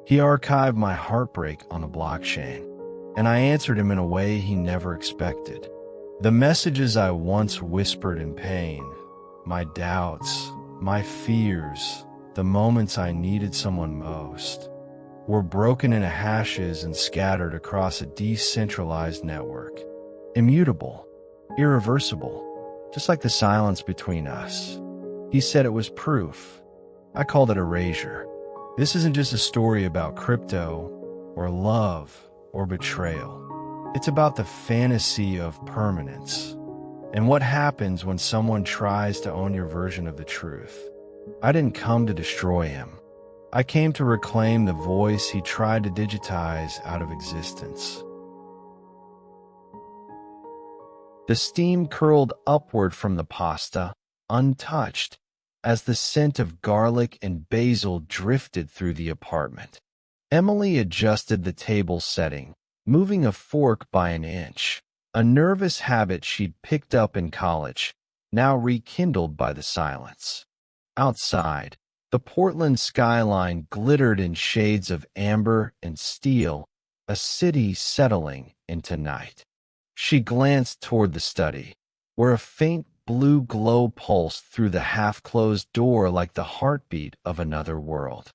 He archived my heartbreak on a blockchain, and I answered him in a way he never expected. The messages I once whispered in pain, my doubts, my fears, the moments I needed someone most, were broken into hashes and scattered across a decentralized network. Immutable, irreversible, just like the silence between us. He said it was proof. I called it erasure. This isn't just a story about crypto, or love, or betrayal. It's about the fantasy of permanence, and what happens when someone tries to own your version of the truth. I didn't come to destroy him. I came to reclaim the voice he tried to digitize out of existence. The steam curled upward from the pasta, untouched, as the scent of garlic and basil drifted through the apartment. Emily adjusted the table setting, moving a fork by an inch, a nervous habit she'd picked up in college, now rekindled by the silence. Outside, the Portland skyline glittered in shades of amber and steel, a city settling into night. She glanced toward the study, where a faint blue glow pulsed through the half-closed door like the heartbeat of another world.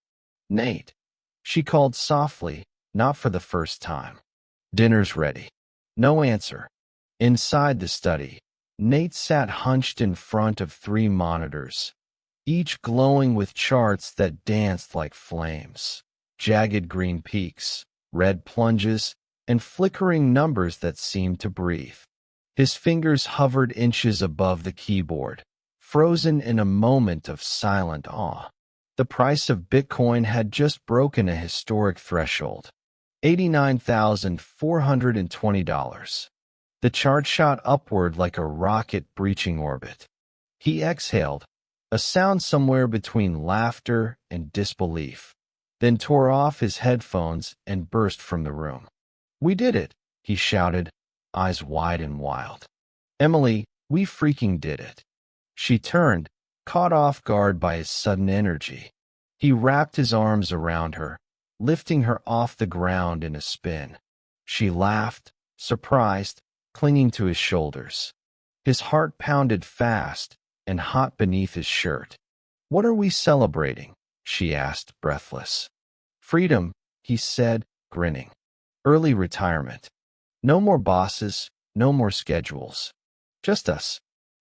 "Nate," she called softly, not for the first time. "Dinner's ready." No answer. Inside the study, Nate sat hunched in front of 3 monitors, each glowing with charts that danced like flames, jagged green peaks, red plunges, and flickering numbers that seemed to breathe. His fingers hovered inches above the keyboard, frozen in a moment of silent awe. The price of Bitcoin had just broken a historic threshold, $89,420. The chart shot upward like a rocket breaching orbit. He exhaled, a sound somewhere between laughter and disbelief, then tore off his headphones and burst from the room. "We did it," he shouted, eyes wide and wild. "Emily, we freaking did it." She turned, caught off guard by his sudden energy. He wrapped his arms around her, lifting her off the ground in a spin. She laughed, surprised, clinging to his shoulders. His heart pounded fast and hot beneath his shirt. "What are we celebrating?" she asked, breathless. "Freedom," he said, grinning. "Early retirement. No more bosses, no more schedules. Just us.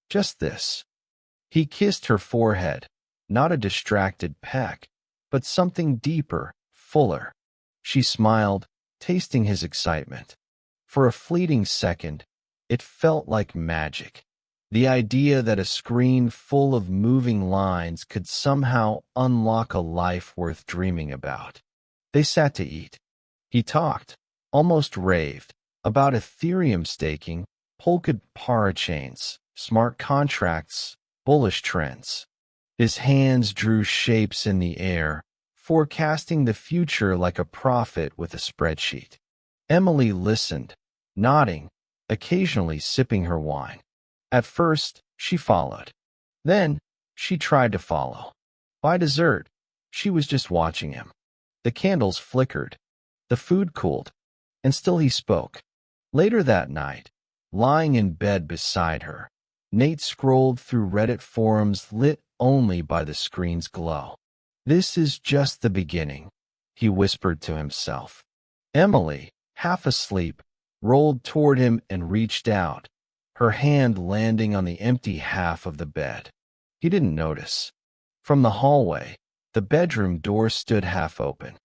Just this." He kissed her forehead, not a distracted peck, but something deeper, fuller. She smiled, tasting his excitement. For a fleeting second, it felt like magic. The idea that a screen full of moving lines could somehow unlock a life worth dreaming about. They sat to eat. He talked, almost raved, about Ethereum staking, polka parachains, smart contracts, bullish trends. His hands drew shapes in the air, forecasting the future like a prophet with a spreadsheet. Emily listened, nodding, occasionally sipping her wine. At first, she followed. Then, she tried to follow. By dessert, she was just watching him. The candles flickered, the food cooled, and still he spoke. Later that night, lying in bed beside her, Nate scrolled through Reddit forums lit only by the screen's glow. "This is just the beginning," he whispered to himself. Emily, half asleep, rolled toward him and reached out, her hand landing on the empty half of the bed. He didn't notice. From the hallway, the bedroom door stood half open.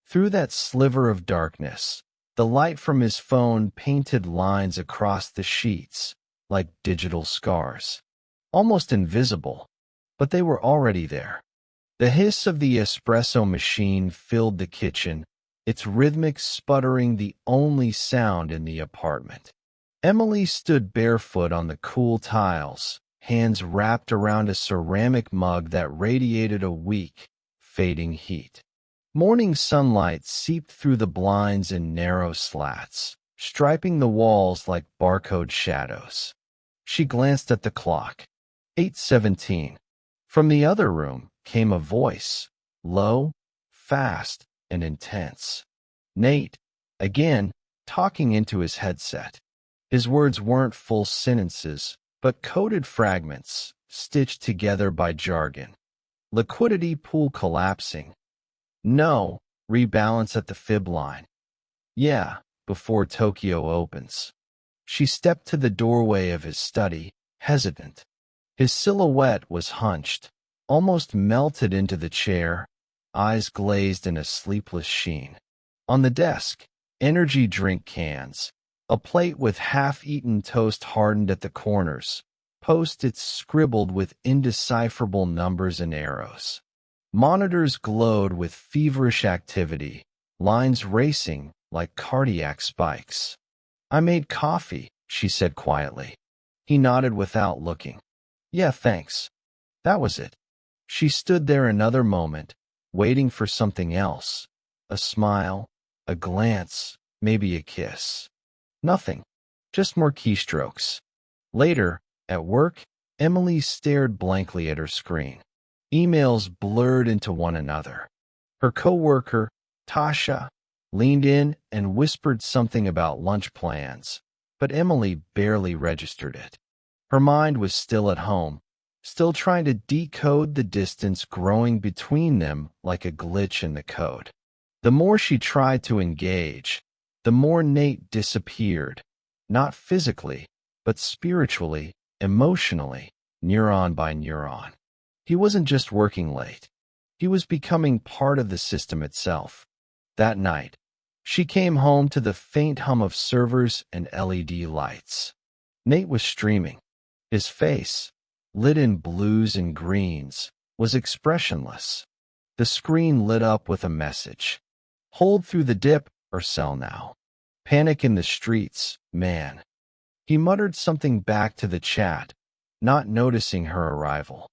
Through that sliver of darkness, the light from his phone painted lines across the sheets, like digital scars. Almost invisible, but they were already there. The hiss of the espresso machine filled the kitchen, its rhythmic sputtering the only sound in the apartment. Emily stood barefoot on the cool tiles, hands wrapped around a ceramic mug that radiated a weak, fading heat. Morning sunlight seeped through the blinds in narrow slats, striping the walls like barcode shadows. She glanced at the clock. 8:17. From the other room came a voice, low, fast, and intense. Nate, again, talking into his headset. His words weren't full sentences, but coded fragments, stitched together by jargon. Liquidity pool collapsing. No, rebalance at the fib line. Yeah, before Tokyo opens. She stepped to the doorway of his study, hesitant. His silhouette was hunched, almost melted into the chair, eyes glazed in a sleepless sheen. On the desk, energy drink cans, a plate with half-eaten toast hardened at the corners, post-its scribbled with indecipherable numbers and arrows. Monitors glowed with feverish activity, lines racing like cardiac spikes. "I made coffee," she said quietly. He nodded without looking. "Yeah, thanks." That was it. She stood there another moment, waiting for something else. A smile, a glance, maybe a kiss. Nothing. Just more keystrokes. Later, at work, Emily stared blankly at her screen. Emails blurred into one another. Her coworker, Tasha, leaned in and whispered something about lunch plans, but Emily barely registered it. Her mind was still at home, still trying to decode the distance growing between them like a glitch in the code. The more she tried to engage, the more Nate disappeared, not physically, but spiritually, emotionally, neuron by neuron. He wasn't just working late. He was becoming part of the system itself. That night, she came home to the faint hum of servers and LED lights. Nate was streaming. His face, lit in blues and greens, was expressionless. The screen lit up with a message. "Hold through the dip or sell now. Panic in the streets, man." He muttered something back to the chat, not noticing her arrival.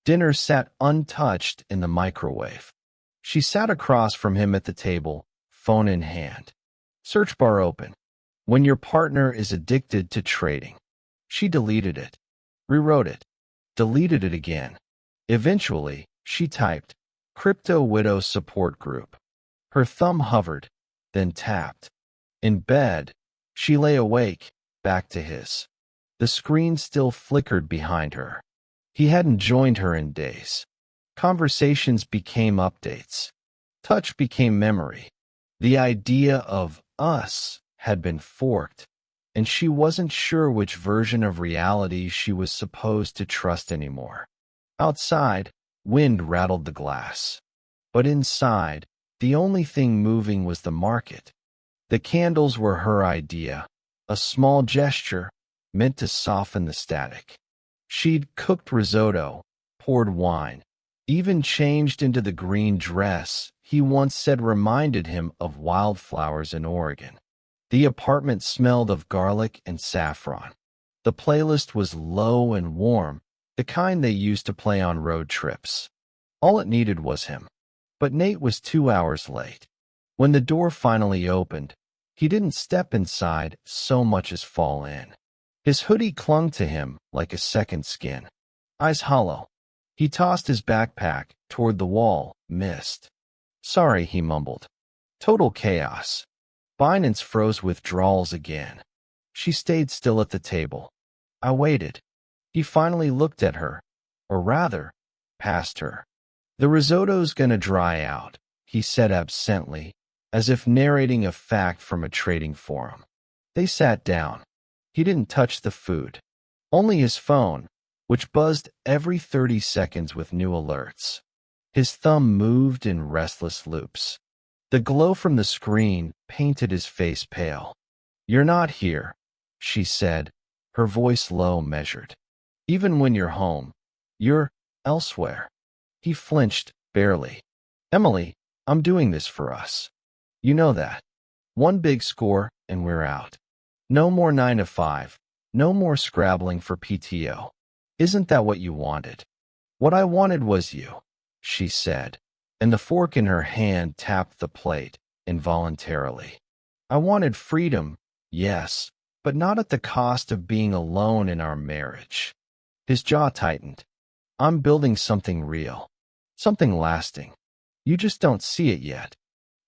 Dinner sat untouched in the microwave. She sat across from him at the table, phone in hand. Search bar open. "When your partner is addicted to trading." She deleted it, rewrote it, deleted it again. Eventually, she typed, "Crypto Widow Support Group." Her thumb hovered, then tapped. In bed, she lay awake, back to his. The screen still flickered behind her. He hadn't joined her in days. Conversations became updates. Touch became memory. The idea of us had been forked, and she wasn't sure which version of reality she was supposed to trust anymore. Outside, wind rattled the glass. But inside, the only thing moving was the market. The candles were her idea, a small gesture meant to soften the static. She'd cooked risotto, poured wine, even changed into the green dress he once said reminded him of wildflowers in Oregon. The apartment smelled of garlic and saffron. The playlist was low and warm, the kind they used to play on road trips. All it needed was him. But Nate was 2 hours late. When the door finally opened, he didn't step inside so much as fall in. His hoodie clung to him like a second skin. Eyes hollow. He tossed his backpack toward the wall, missed. "Sorry," he mumbled. Total chaos. Binance froze withdrawals again. She stayed still at the table. I waited. He finally looked at her, or rather, past her. "The risotto's gonna dry out," he said absently, as if narrating a fact from a trading forum. They sat down. He didn't touch the food. Only his phone, which buzzed every 30 seconds with new alerts. His thumb moved in restless loops. The glow from the screen painted his face pale. "You're not here," she said, her voice low, measured. "Even when you're home, you're elsewhere." He flinched, barely. "Emily, I'm doing this for us. You know that. One big score, and we're out. No more 9 to 5. No more scrabbling for PTO. Isn't that what you wanted?" "What I wanted was you," she said, and the fork in her hand tapped the plate, involuntarily. "I wanted freedom, yes, but not at the cost of being alone in our marriage." His jaw tightened. "I'm building something real. Something lasting. You just don't see it yet."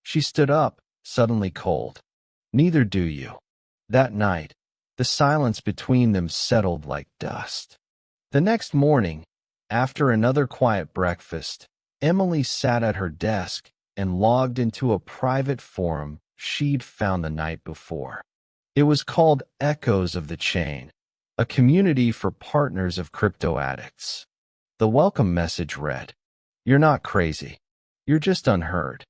She stood up, suddenly cold. Neither do you. That night, the silence between them settled like dust. The next morning, after another quiet breakfast, Emily sat at her desk and logged into a private forum she'd found the night before. It was called Echoes of the Chain, a community for partners of crypto addicts. The welcome message read, "You're not crazy. You're just unheard."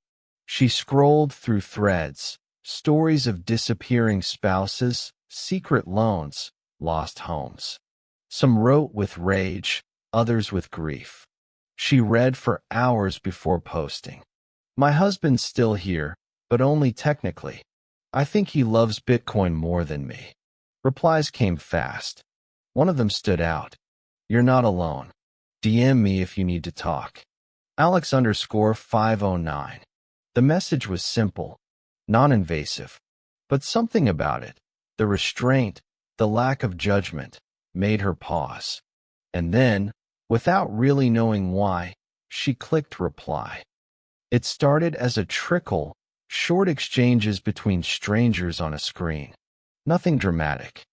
She scrolled through threads, stories of disappearing spouses, secret loans, lost homes. Some wrote with rage, others with grief. She read for hours before posting. "My husband's still here, but only technically. I think he loves Bitcoin more than me." Replies came fast. One of them stood out. "You're not alone. DM me if you need to talk. Alex_509. The message was simple, non-invasive, but something about it, the restraint, the lack of judgment, made her pause. And then, without really knowing why, she clicked reply. It started as a trickle, short exchanges between strangers on a screen. Nothing dramatic.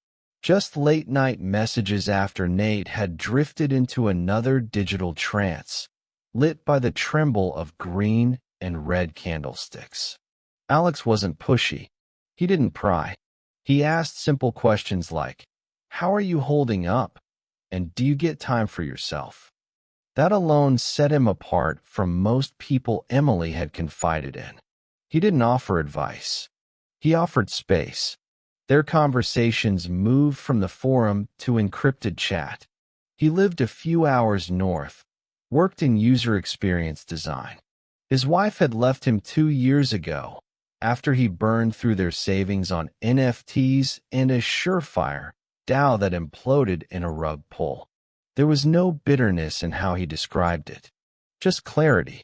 Just late-night messages after Nate had drifted into another digital trance, lit by the tremble of green and red candlesticks. Alex wasn't pushy. He didn't pry. He asked simple questions like, "How are you holding up? And do you get time for yourself?" That alone set him apart from most people Emily had confided in. He didn't offer advice. He offered space. Their conversations moved from the forum to encrypted chat. He lived a few hours north, worked in user experience design. His wife had left him 2 years ago, after he burned through their savings on NFTs and a surefire DAO that imploded in a rug pull. There was no bitterness in how he described it, just clarity.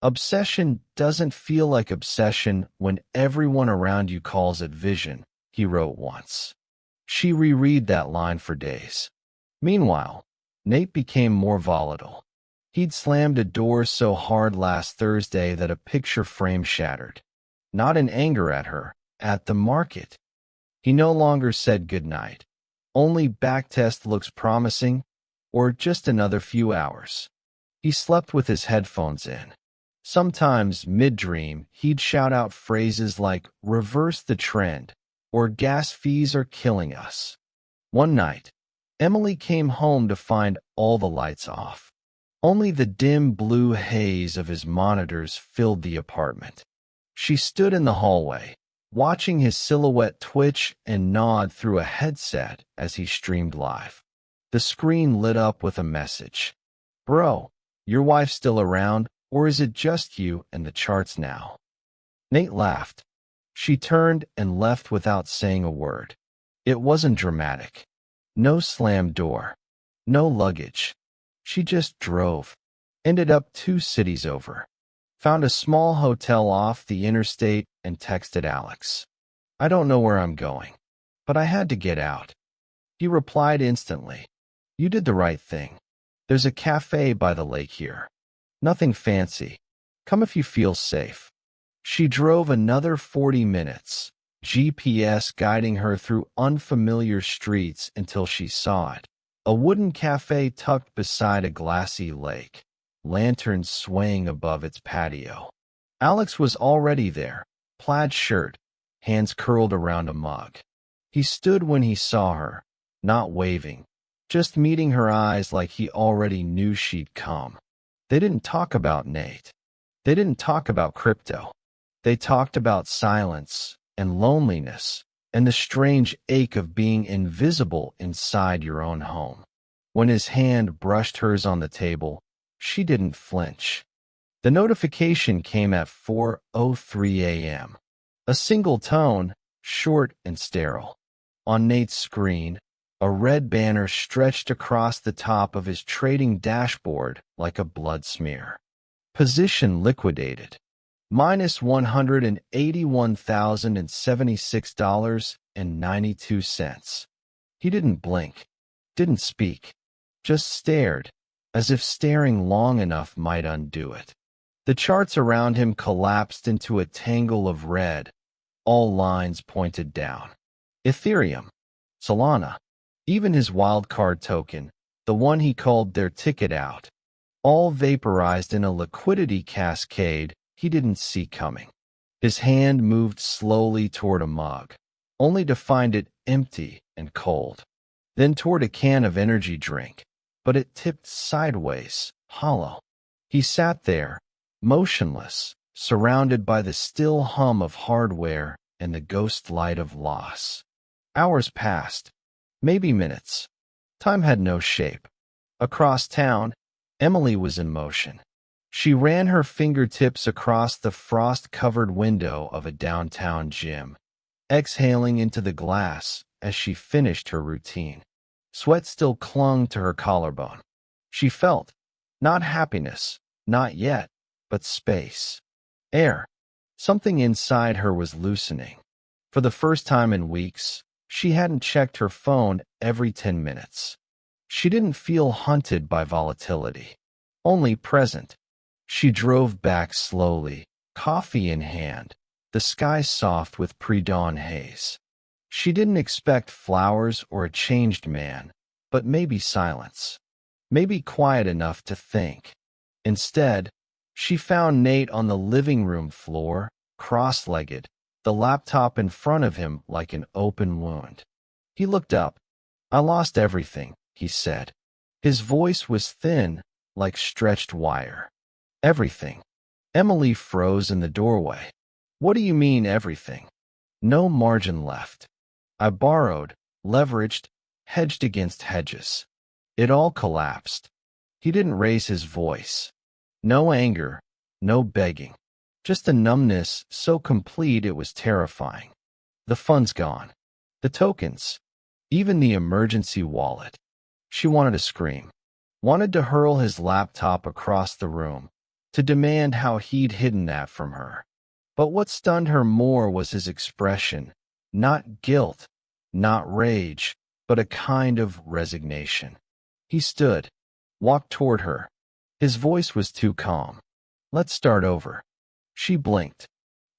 "Obsession doesn't feel like obsession when everyone around you calls it vision," he wrote once. She reread that line for days. Meanwhile, Nate became more volatile. He'd slammed a door so hard last Thursday that a picture frame shattered. Not in anger at her, at the market. He no longer said goodnight. Only backtest looks promising, or just another few hours. He slept with his headphones in. Sometimes, mid-dream, he'd shout out phrases like, "Reverse the trend," or "Gas fees are killing us." One night, Emily came home to find all the lights off. Only the dim blue haze of his monitors filled the apartment. She stood in the hallway, watching his silhouette twitch and nod through a headset as he streamed live. The screen lit up with a message. "Bro, your wife's still around, or is it just you and the charts now?" Nate laughed. She turned and left without saying a word. It wasn't dramatic. No slammed door. No luggage. She just drove. Ended up 2 cities over. Found a small hotel off the interstate and texted Alex. "I don't know where I'm going, but I had to get out." He replied instantly. "You did the right thing. There's a cafe by the lake here. Nothing fancy. Come if you feel safe." She drove another 40 minutes, GPS guiding her through unfamiliar streets until she saw it. A wooden cafe tucked beside a glassy lake, lanterns swaying above its patio. Alex was already there, plaid shirt, hands curled around a mug. He stood when he saw her, not waving, just meeting her eyes like he already knew she'd come. They didn't talk about Nate. They didn't talk about crypto. They talked about silence and loneliness and the strange ache of being invisible inside your own home. When his hand brushed hers on the table, she didn't flinch. The notification came at 4:03 a.m. A single tone, short and sterile. On Nate's screen, a red banner stretched across the top of his trading dashboard like a blood smear. Position liquidated. Minus $181,076.92. He didn't blink, didn't speak, just stared, as if staring long enough might undo it. The charts around him collapsed into a tangle of red. All lines pointed down. Ethereum, Solana, even his wildcard token, the one he called their ticket out, all vaporized in a liquidity cascade he didn't see coming. His hand moved slowly toward a mug, only to find it empty and cold. Then toward a can of energy drink, but it tipped sideways, hollow. He sat there, motionless, surrounded by the still hum of hardware and the ghost light of loss. Hours passed, maybe minutes. Time had no shape. Across town, Emily was in motion. She ran her fingertips across the frost-covered window of a downtown gym, exhaling into the glass as she finished her routine. Sweat still clung to her collarbone. She felt, not happiness, not yet, but space. Air. Something inside her was loosening. For the first time in weeks, she hadn't checked her phone every 10 minutes. She didn't feel hunted by volatility, only present. She drove back slowly, coffee in hand, the sky soft with pre-dawn haze. She didn't expect flowers or a changed man, but maybe silence. Maybe quiet enough to think. Instead, she found Nate on the living room floor, cross-legged, the laptop in front of him like an open wound. He looked up. "I lost everything," he said. His voice was thin, like stretched wire. "Everything." Emily froze in the doorway. "What do you mean, everything?" "No margin left. I borrowed, leveraged, hedged against hedges. It all collapsed." He didn't raise his voice. No anger, no begging. Just a numbness so complete it was terrifying. The funds gone. The tokens. Even the emergency wallet. She wanted to scream. Wanted to hurl his laptop across the room, to demand how he'd hidden that from her. But what stunned her more was his expression. Not guilt, not rage, but a kind of resignation. He stood, walked toward her. His voice was too calm. "Let's start over." She blinked.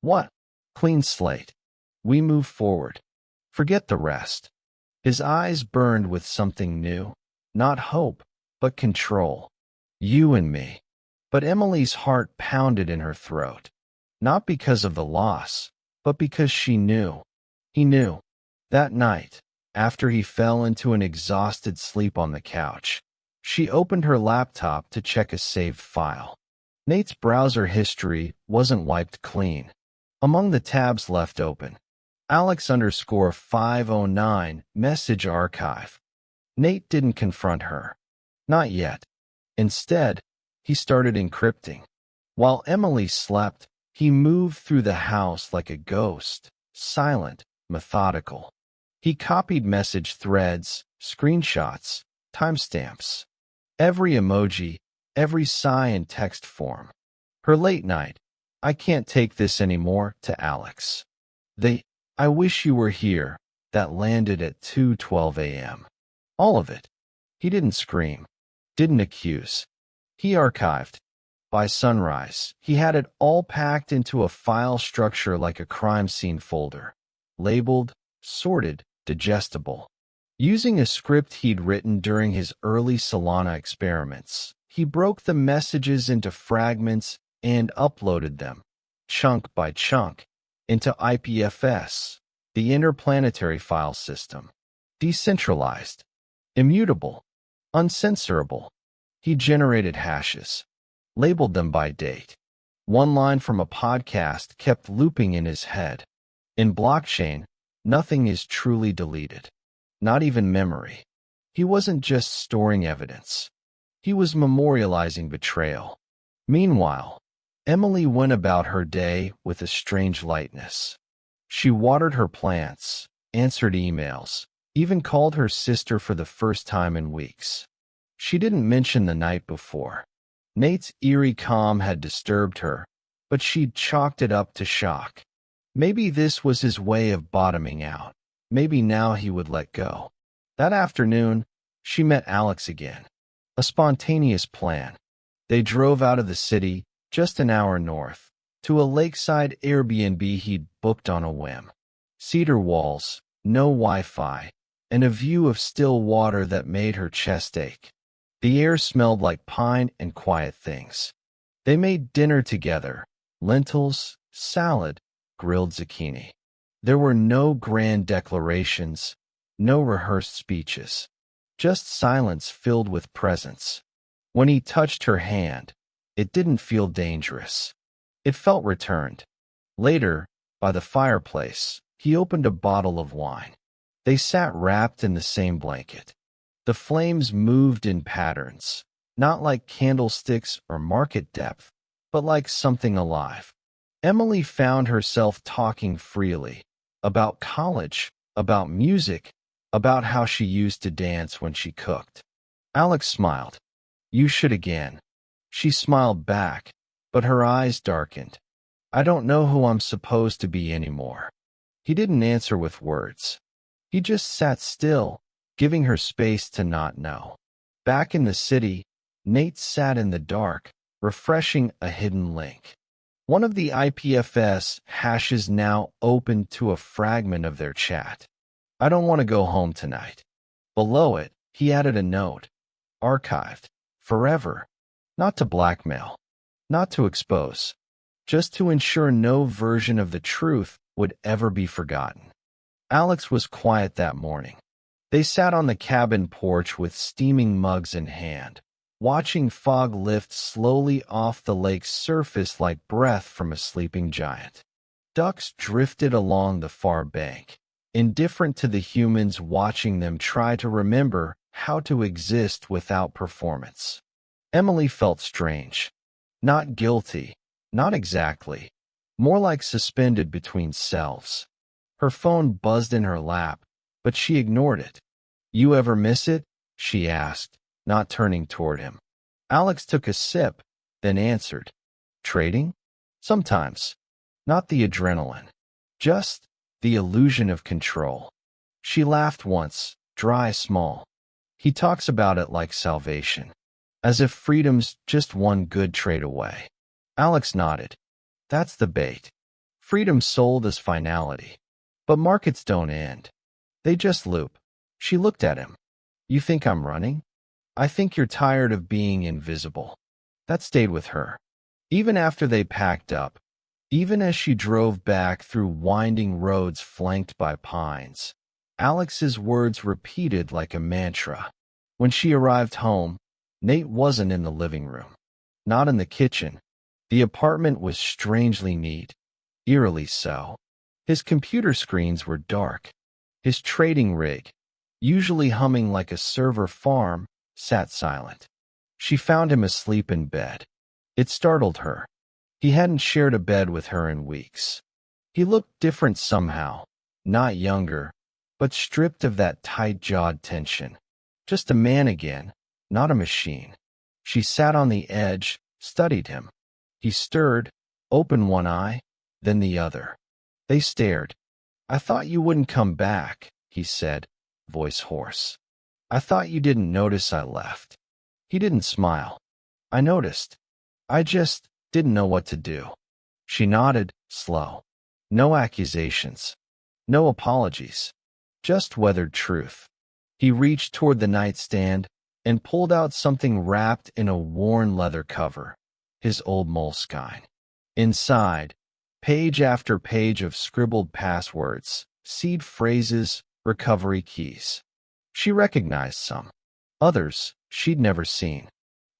"What?" "Clean slate. We move forward. Forget the rest." His eyes burned with something new. Not hope, but control. "You and me." But Emily's heart pounded in her throat. Not because of the loss, but because she knew. He knew. That night, after he fell into an exhausted sleep on the couch, she opened her laptop to check a saved file. Nate's browser history wasn't wiped clean. Among the tabs left open, Alex_509 message archive. Nate didn't confront her. Not yet. Instead, he started encrypting. While Emily slept, he moved through the house like a ghost, silent, methodical. He copied message threads, screenshots, timestamps. Every emoji, every sigh in text form. Her late night, "I can't take this anymore," to Alex. The "I wish you were here," that landed at 2:12 a.m. All of it. He didn't scream, didn't accuse. He archived. By sunrise, he had it all packed into a file structure like a crime scene folder. Labeled, sorted, digestible. Using a script he'd written during his early Solana experiments, he broke the messages into fragments and uploaded them, chunk by chunk, into IPFS, the interplanetary file system. Decentralized, immutable, uncensorable. He generated hashes, labeled them by date. One line from a podcast kept looping in his head. In blockchain, nothing is truly deleted. Not even memory. He wasn't just storing evidence. He was memorializing betrayal. Meanwhile, Emily went about her day with a strange lightness. She watered her plants, answered emails, even called her sister for the first time in weeks. She didn't mention the night before. Nate's eerie calm had disturbed her, but she'd chalked it up to shock. Maybe this was his way of bottoming out. Maybe now he would let go. That afternoon, she met Alex again. A spontaneous plan. They drove out of the city, just an hour north, to a lakeside Airbnb he'd booked on a whim. Cedar walls, no Wi-Fi, and a view of still water that made her chest ache. The air smelled like pine and quiet things. They made dinner together, lentils, salad, grilled zucchini. There were no grand declarations, no rehearsed speeches, just silence filled with presence. When he touched her hand, it didn't feel dangerous. It felt returned. Later, by the fireplace, he opened a bottle of wine. They sat wrapped in the same blanket. The flames moved in patterns, not like candlesticks or market depth, but like something alive. Emily found herself talking freely about college, about music, about how she used to dance when she cooked. Alex smiled. "You should again." She smiled back, but her eyes darkened. "I don't know who I'm supposed to be anymore." He didn't answer with words. He just sat still, giving her space to not know. Back in the city, Nate sat in the dark, refreshing a hidden link. One of the IPFS hashes now opened to a fragment of their chat. "I don't want to go home tonight." Below it, he added a note. Archived. Forever. Not to blackmail. Not to expose. Just to ensure no version of the truth would ever be forgotten. Alex was quiet that morning. They sat on the cabin porch with steaming mugs in hand, watching fog lift slowly off the lake's surface like breath from a sleeping giant. Ducks drifted along the far bank, indifferent to the humans watching them try to remember how to exist without performance. Emily felt strange. Not guilty, not exactly. More like suspended between selves. Her phone buzzed in her lap, but she ignored it. "You ever miss it?" she asked, not turning toward him. Alex took a sip, then answered. "Trading? Sometimes. Not the adrenaline. Just the illusion of control." She laughed once, dry, small. "He talks about it like salvation. As if freedom's just one good trade away." Alex nodded. "That's the bait. Freedom sold as finality. But markets don't end. They just loop." She looked at him. "You think I'm running? I think you're tired of being invisible." That stayed with her. Even after they packed up, even as she drove back through winding roads flanked by pines, Alex's words repeated like a mantra. When she arrived home, Nate wasn't in the living room. Not in the kitchen. The apartment was strangely neat, eerily so. His computer screens were dark. His trading rig, usually humming like a server farm, sat silent. She found him asleep in bed. It startled her. He hadn't shared a bed with her in weeks. He looked different somehow, not younger, but stripped of that tight-jawed tension. Just a man again, not a machine. She sat on the edge, studied him. He stirred, opened one eye, then the other. They stared. "I thought you wouldn't come back," he said, voice hoarse. "I thought you didn't notice I left." He didn't smile. "I noticed. I just didn't know what to do." She nodded, slow. No accusations. No apologies. Just weathered truth. He reached toward the nightstand and pulled out something wrapped in a worn leather cover. His old moleskine. Inside, page after page of scribbled passwords, seed phrases, recovery keys. She recognized some. Others she'd never seen.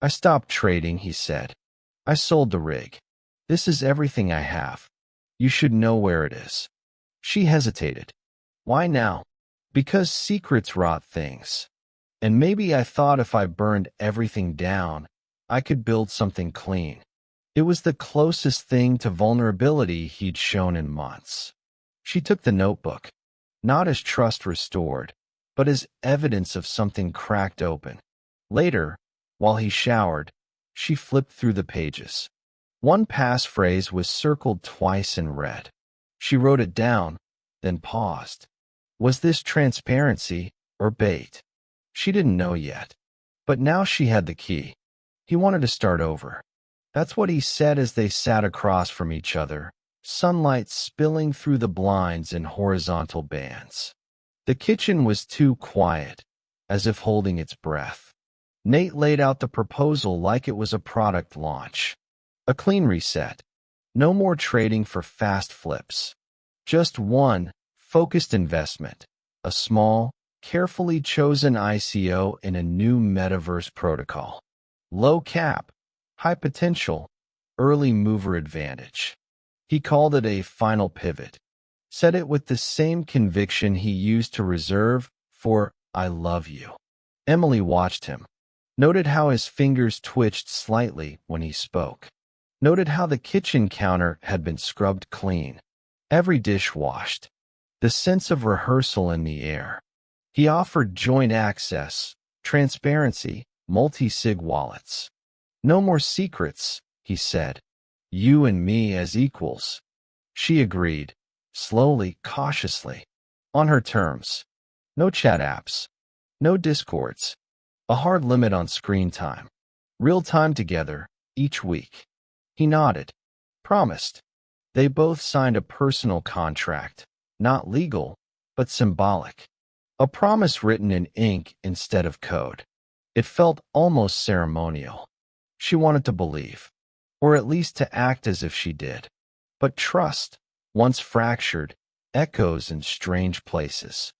"I stopped trading," he said. "I sold the rig. This is everything I have. You should know where it is." She hesitated. "Why now?" "Because secrets rot things. And maybe I thought if I burned everything down, I could build something clean." It was the closest thing to vulnerability he'd shown in months. She took the notebook, not as trust restored, but as evidence of something cracked open. Later, while he showered, she flipped through the pages. One passphrase was circled twice in red. She wrote it down, then paused. Was this transparency or bait? She didn't know yet. But now she had the key. He wanted to start over. That's what he said as they sat across from each other, sunlight spilling through the blinds in horizontal bands. The kitchen was too quiet, as if holding its breath. Nate laid out the proposal like it was a product launch. A clean reset. No more trading for fast flips. Just one focused investment. A small, carefully chosen ICO in a new metaverse protocol. Low cap, high potential, early mover advantage. He called it a final pivot. Said it with the same conviction he used to reserve for "I love you." Emily watched him. Noted how his fingers twitched slightly when he spoke. Noted how the kitchen counter had been scrubbed clean. Every dish washed. The sense of rehearsal in the air. He offered joint access, transparency, multi-sig wallets. No more secrets, he said. You and me as equals. She agreed, slowly, cautiously. On her terms. No chat apps. No discords. A hard limit on screen time. Real time together, each week. He nodded. Promised. They both signed a personal contract. Not legal, but symbolic. A promise written in ink instead of code. It felt almost ceremonial. She wanted to believe, or at least to act as if she did. But trust, once fractured, echoes in strange places.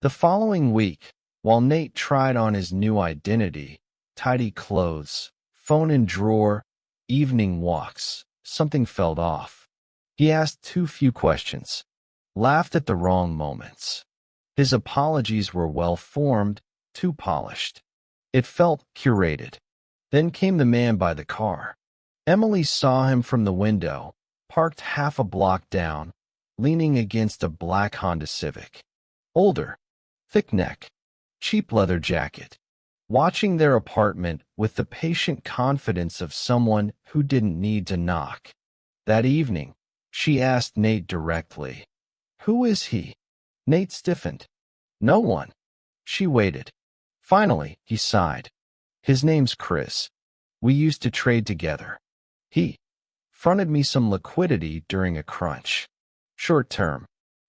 The following week, while Nate tried on his new identity, tidy clothes, phone in drawer, evening walks, something felt off. He asked too few questions, laughed at the wrong moments. His apologies were well-formed, too polished. It felt curated. Then came the man by the car. Emily saw him from the window, parked half a block down, leaning against a black Honda Civic. Older, thick neck, cheap leather jacket. Watching their apartment with the patient confidence of someone who didn't need to knock. That evening, she asked Nate directly, "Who is he?" Nate stiffened. "No one." She waited. Finally, he sighed. "His name's Chris. We used to trade together. He fronted me some liquidity during a crunch. Short term."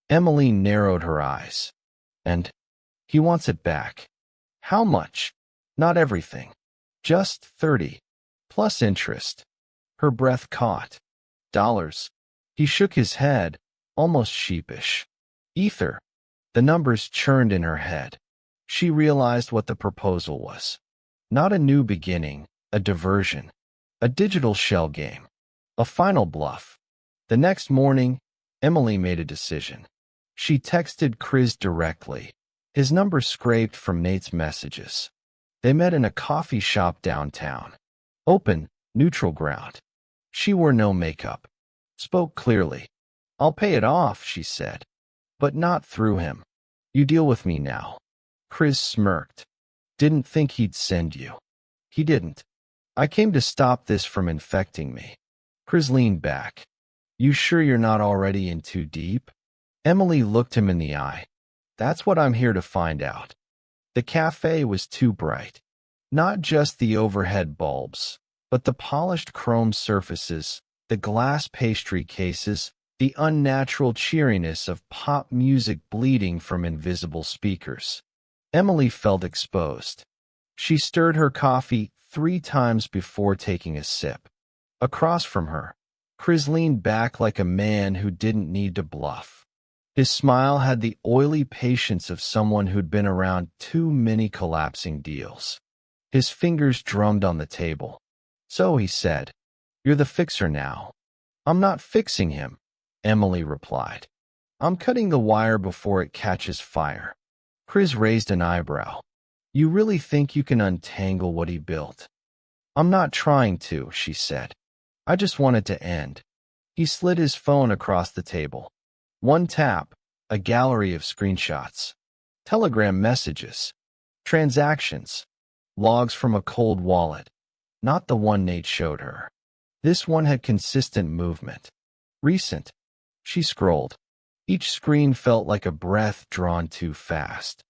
Emily narrowed her eyes. "And he wants it back." "How much?" "Not everything. Just 30. Plus interest." Her breath caught. "Dollars?" He shook his head, almost sheepish. "Ether." The numbers churned in her head. She realized what the proposal was. Not a new beginning, a diversion. A digital shell game. A final bluff. The next morning, Emily made a decision. She texted Chris directly. His number scraped from Nate's messages. They met in a coffee shop downtown. Open, neutral ground. She wore no makeup. Spoke clearly. "I'll pay it off," she said. "But not through him. You deal with me now." Chris smirked. "Didn't think he'd send you." "He didn't. I came to stop this from infecting me." Chris leaned back. "You sure you're not already in too deep?" Emily looked him in the eye. "That's what I'm here to find out." The cafe was too bright. Not just the overhead bulbs, but the polished chrome surfaces, the glass pastry cases, the unnatural cheeriness of pop music bleeding from invisible speakers. Emily felt exposed. She stirred her coffee 3 times before taking a sip. Across from her, Chris leaned back like a man who didn't need to bluff. His smile had the oily patience of someone who'd been around too many collapsing deals. His fingers drummed on the table. "So," he said, "you're the fixer now." "I'm not fixing him," Emily replied. "I'm cutting the wire before it catches fire." Chris raised an eyebrow. "You really think you can untangle what he built?" "I'm not trying to," she said. "I just want it to end." He slid his phone across the table. One tap, a gallery of screenshots. Telegram messages. Transactions. Logs from a cold wallet. Not the one Nate showed her. This one had consistent movement. Recent. She scrolled. Each screen felt like a breath drawn too fast.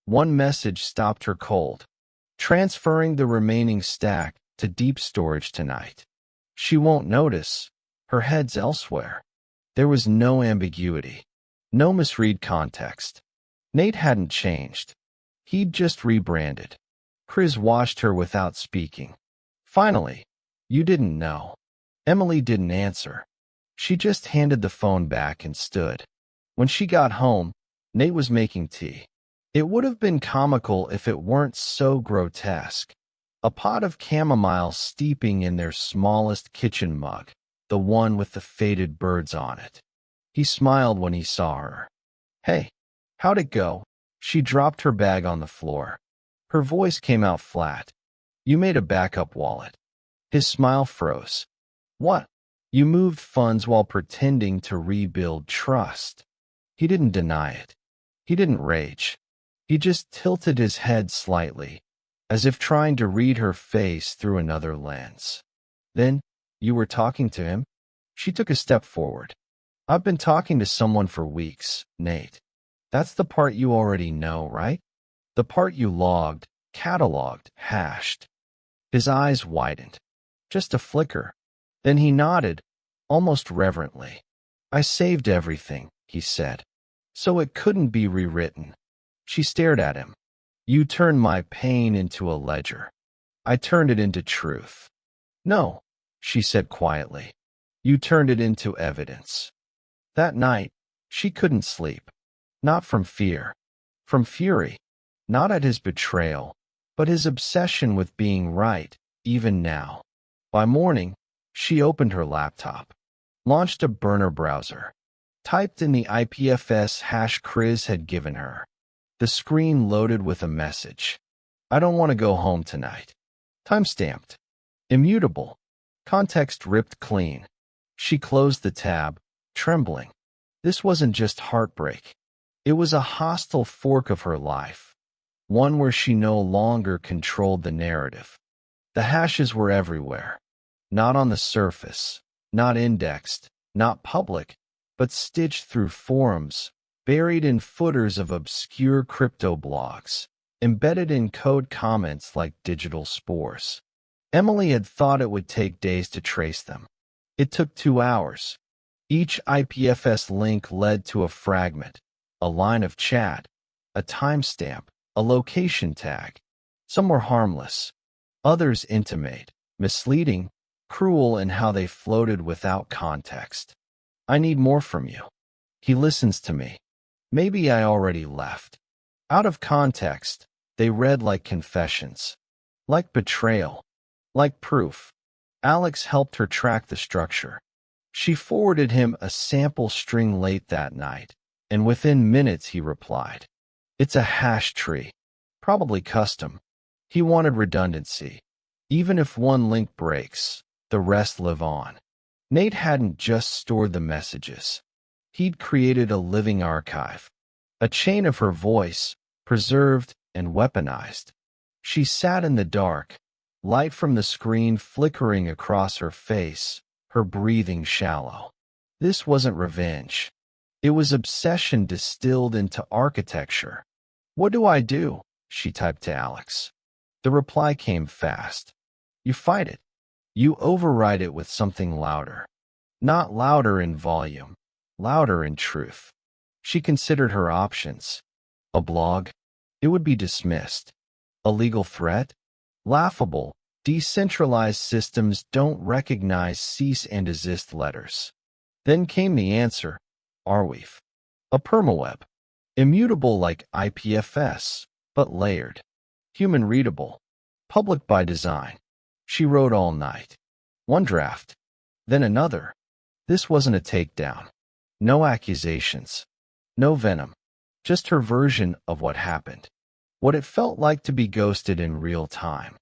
One message stopped her cold. "Transferring the remaining stack to deep storage tonight." She won't notice. Her head's elsewhere. There was no ambiguity. No misread context. Nate hadn't changed. He'd just rebranded. Chris watched her without speaking. Finally, you didn't know. Emily didn't answer. She just handed the phone back and stood. When she got home, Nate was making tea. It would have been comical if it weren't so grotesque. A pot of chamomile steeping in their smallest kitchen mug, the one with the faded birds on it. He smiled when he saw her. Hey, how'd it go? She dropped her bag on the floor. Her voice came out flat. You made a backup wallet. His smile froze. What? You moved funds while pretending to rebuild trust. He didn't deny it. He didn't rage. He just tilted his head slightly, as if trying to read her face through another lens. Then, you were talking to him? She took a step forward. I've been talking to someone for weeks, Nate. That's the part you already know, right? The part you logged, cataloged, hashed. His eyes widened. Just a flicker. Then he nodded, almost reverently. I saved everything, he said, so it couldn't be rewritten. She stared at him. You turned my pain into a ledger. I turned it into truth. No, she said quietly. You turned it into evidence. That night, she couldn't sleep. Not from fear. From fury. Not at his betrayal, but his obsession with being right, even now. By morning, she opened her laptop, launched a burner browser, typed in the IPFS hash Chris had given her. The screen loaded with a message. I don't want to go home tonight. Timestamped. Immutable. Context ripped clean. She closed the tab, trembling. This wasn't just heartbreak. It was a hostile fork of her life. One where she no longer controlled the narrative. The hashes were everywhere. Not on the surface, not indexed, not public, but stitched through forums, buried in footers of obscure crypto blogs, embedded in code comments like digital spores. Emily had thought it would take days to trace them. It took 2 hours. Each IPFS link led to a fragment, a line of chat, a timestamp, a location tag. Some were harmless, others intimate, misleading, cruel in how they floated without context. I need more from you. He listens to me. Maybe I already left. Out of context, they read like confessions, like betrayal, like proof. Alex helped her track the structure. She forwarded him a sample string late that night, and within minutes he replied. It's a hash tree, probably custom. He wanted redundancy. Even if one link breaks, the rest live on. Nate hadn't just stored the messages. He'd created a living archive, a chain of her voice, preserved and weaponized. She sat in the dark, light from the screen flickering across her face, her breathing shallow. This wasn't revenge. It was obsession distilled into architecture. What do I do? She typed to Alex. The reply came fast. You fight it. You override it with something louder. Not louder in volume, louder in truth. She considered her options. A blog? It would be dismissed. A legal threat? Laughable. Decentralized systems don't recognize cease and desist letters. Then came the answer. Arweave. A permaweb. Immutable like IPFS, but layered. Human readable. Public by design. She wrote all night. One draft. Then another. This wasn't a takedown. No accusations. No venom. Just her version of what happened. What it felt like to be ghosted in real time.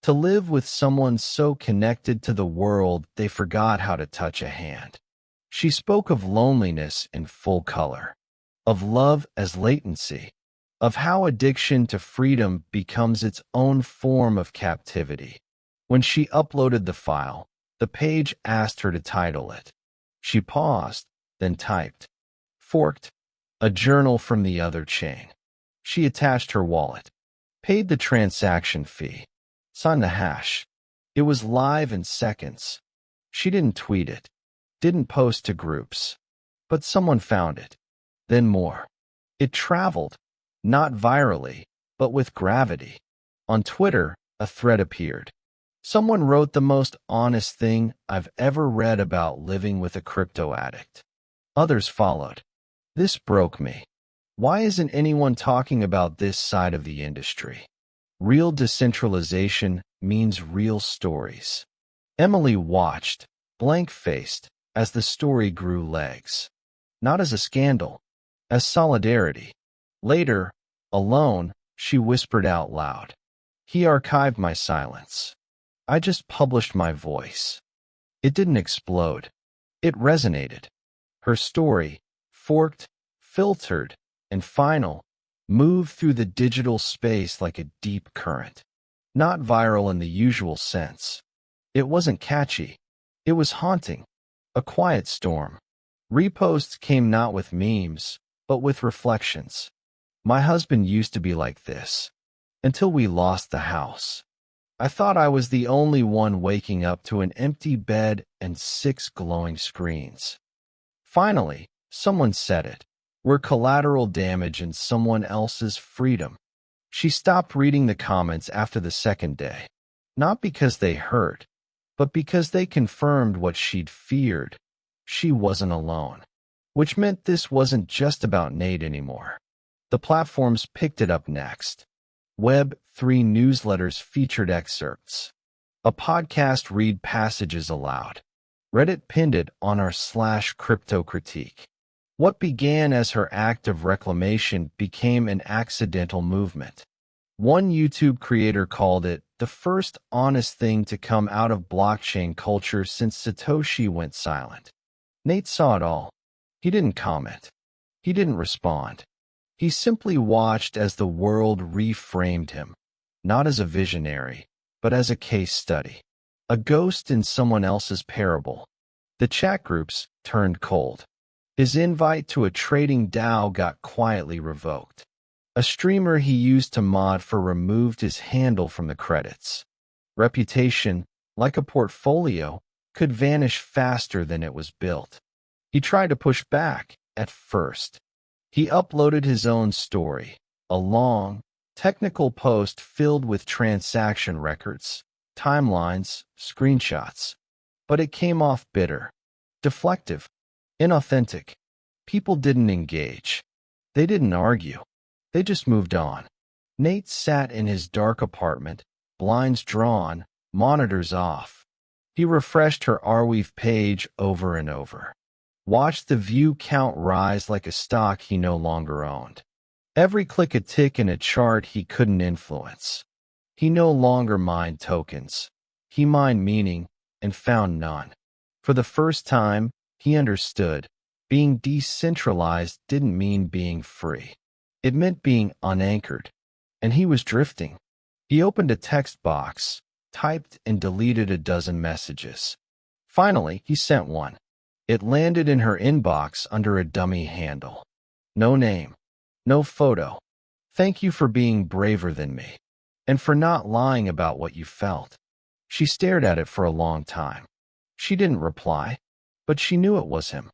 To live with someone so connected to the world they forgot how to touch a hand. She spoke of loneliness in full color. Of love as latency. Of how addiction to freedom becomes its own form of captivity. When she uploaded the file, the page asked her to title it. She paused, then typed. Forked. A journal from the other chain. She attached her wallet. Paid the transaction fee. Signed the hash. It was live in seconds. She didn't tweet it, didn't post to groups, but someone found it. Then more. It traveled, not virally, but with gravity. On Twitter, a thread appeared. Someone wrote the most honest thing I've ever read about living with a crypto addict. Others followed. This broke me. Why isn't anyone talking about this side of the industry? Real decentralization means real stories. Emily watched, blank-faced, as the story grew legs. Not as a scandal, as solidarity. Later, alone, she whispered out loud. He archived my silence. I just published my voice. It didn't explode. It resonated. Her story, forked, filtered, and final, moved through the digital space like a deep current. Not viral in the usual sense. It wasn't catchy. It was haunting. A quiet storm. Reposts came not with memes, but with reflections. My husband used to be like this. Until we lost the house. I thought I was the only one waking up to an empty bed and 6 glowing screens. Finally, someone said it. We're collateral damage in someone else's freedom. She stopped reading the comments after the second day. Not because they hurt, but because they confirmed what she'd feared. She wasn't alone. Which meant this wasn't just about Nate anymore. The platforms picked it up next. Web3 newsletters featured excerpts. A podcast read passages aloud. Reddit pinned it on r/crypto critique. What began as her act of reclamation became an accidental movement. One YouTube creator called it the first honest thing to come out of blockchain culture since Satoshi went silent. Nate saw it all. He didn't comment. He didn't respond. He simply watched as the world reframed him, not as a visionary, but as a case study. A ghost in someone else's parable. The chat groups turned cold. His invite to a trading DAO got quietly revoked. A streamer he used to mod for removed his handle from the credits. Reputation, like a portfolio, could vanish faster than it was built. He tried to push back, at first. He uploaded his own story, a long, technical post filled with transaction records, timelines, screenshots. But it came off bitter, deflective, inauthentic. People didn't engage. They didn't argue. They just moved on. Nate sat in his dark apartment, blinds drawn, monitors off. He refreshed her Arweave page over and over. Watched the view count rise like a stock he no longer owned. Every click a tick in a chart he couldn't influence. He no longer mined tokens. He mined meaning and found none. For the first time, he understood. Being decentralized didn't mean being free. It meant being unanchored. And he was drifting. He opened a text box, typed and deleted a dozen messages. Finally, he sent one. It landed in her inbox under a dummy handle. No name. No photo. Thank you for being braver than me. And for not lying about what you felt. She stared at it for a long time. She didn't reply, but she knew it was him.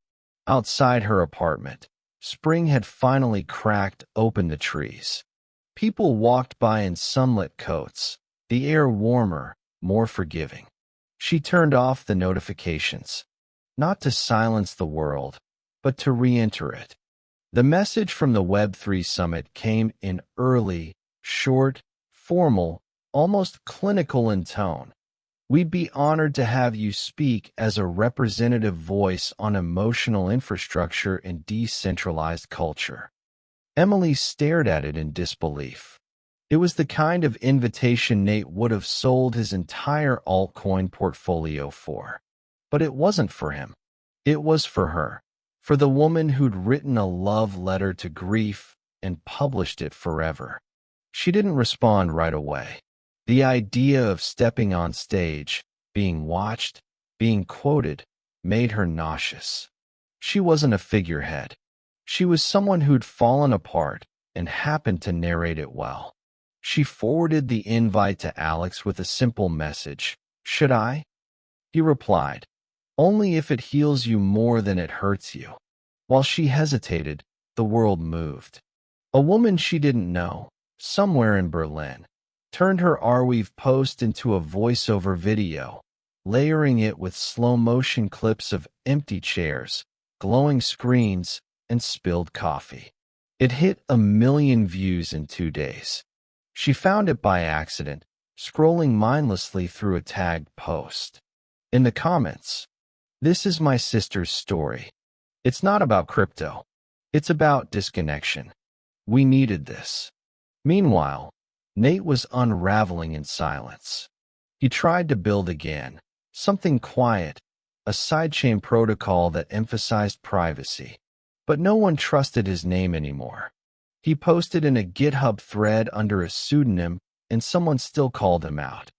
Outside her apartment, spring had finally cracked open the trees. People walked by in sunlit coats, the air warmer, more forgiving. She turned off the notifications. Not to silence the world, but to re-enter it. The message from the Web3 Summit came in early, short, formal, almost clinical in tone. We'd be honored to have you speak as a representative voice on emotional infrastructure in decentralized culture. Emily stared at it in disbelief. It was the kind of invitation Nate would have sold his entire altcoin portfolio for. But it wasn't for him. It was for her. For the woman who'd written a love letter to grief and published it forever. She didn't respond right away. The idea of stepping on stage, being watched, being quoted, made her nauseous. She wasn't a figurehead. She was someone who'd fallen apart and happened to narrate it well. She forwarded the invite to Alex with a simple message. Should I? He replied, Only if it heals you more than it hurts you. While she hesitated, the world moved. A woman she didn't know, somewhere in Berlin, turned her Arweave post into a voiceover video, layering it with slow-motion clips of empty chairs, glowing screens, and spilled coffee. It hit 1 million views in 2 days. She found it by accident, scrolling mindlessly through a tagged post. In the comments, "This is my sister's story. It's not about crypto. It's about disconnection. We needed this." Meanwhile, Nate was unraveling in silence. He tried to build again, something quiet, a sidechain protocol that emphasized privacy. But no one trusted his name anymore. He posted in a GitHub thread under a pseudonym, and someone still called him out.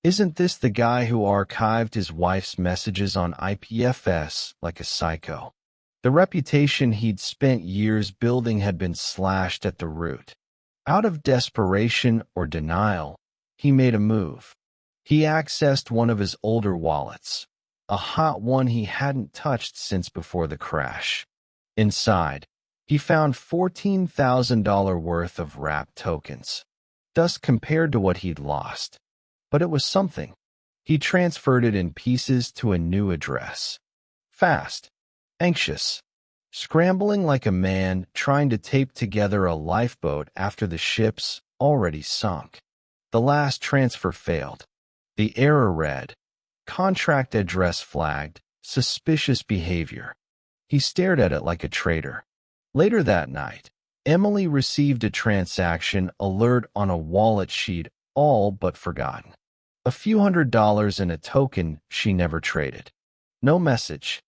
"Isn't this the guy who archived his wife's messages on IPFS like a psycho?" The reputation he'd spent years building had been slashed at the root. Out of desperation or denial, he made a move. He accessed one of his older wallets, a hot one he hadn't touched since before the crash. Inside, he found $14,000 worth of wrapped tokens, dust compared to what he'd lost. But it was something. He transferred it in pieces to a new address. Fast, anxious, scrambling like a man trying to tape together a lifeboat after the ship's already sunk. The last transfer failed. The error read, "Contract address flagged, suspicious behavior." He stared at it like a traitor. Later that night, Emily received a transaction alert on a wallet she'd all but forgotten. A few $100s in a token she never traded. No message,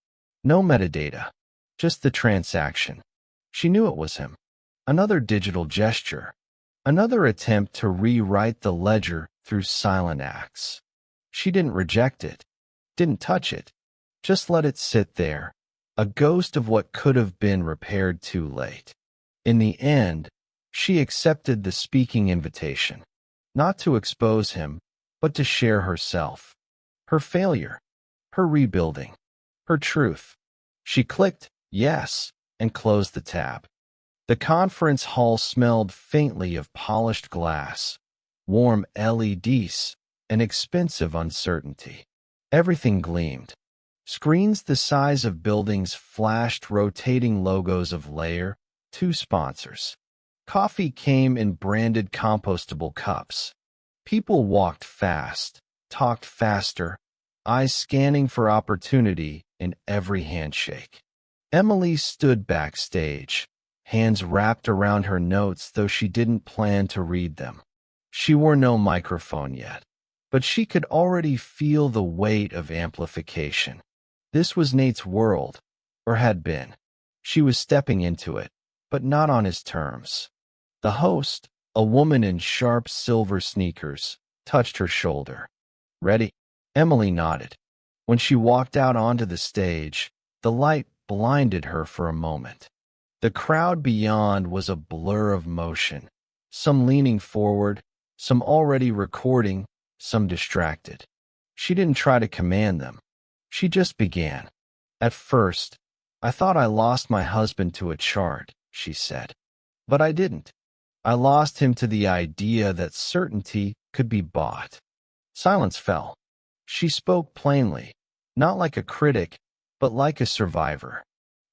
no metadata, just the transaction. She knew it was him. Another digital gesture. Another attempt to rewrite the ledger through silent acts. She didn't reject it, didn't touch it, just let it sit there, a ghost of what could have been repaired too late. In the end, she accepted the speaking invitation, not to expose him, but to share herself, her failure, her rebuilding, her truth. She clicked yes and closed the tab. The conference hall smelled faintly of polished glass, warm LEDs, and expensive uncertainty. Everything gleamed. Screens the size of buildings flashed rotating logos of Layer 2 sponsors. Coffee came in branded compostable cups. People walked fast, talked faster, eyes scanning for opportunity in every handshake. Emily stood backstage, hands wrapped around her notes though she didn't plan to read them. She wore no microphone yet, but she could already feel the weight of amplification. This was Nate's world, or had been. She was stepping into it, but not on his terms. The host, a woman in sharp silver sneakers, touched her shoulder. "Ready?" Emily nodded. When she walked out onto the stage, the light blinded her for a moment. The crowd beyond was a blur of motion, some leaning forward, some already recording, some distracted. She didn't try to command them. She just began. "At first, I thought I lost my husband to a chart," she said. "But I didn't. I lost him to the idea that certainty could be bought." Silence fell. She spoke plainly, not like a critic, but like a survivor.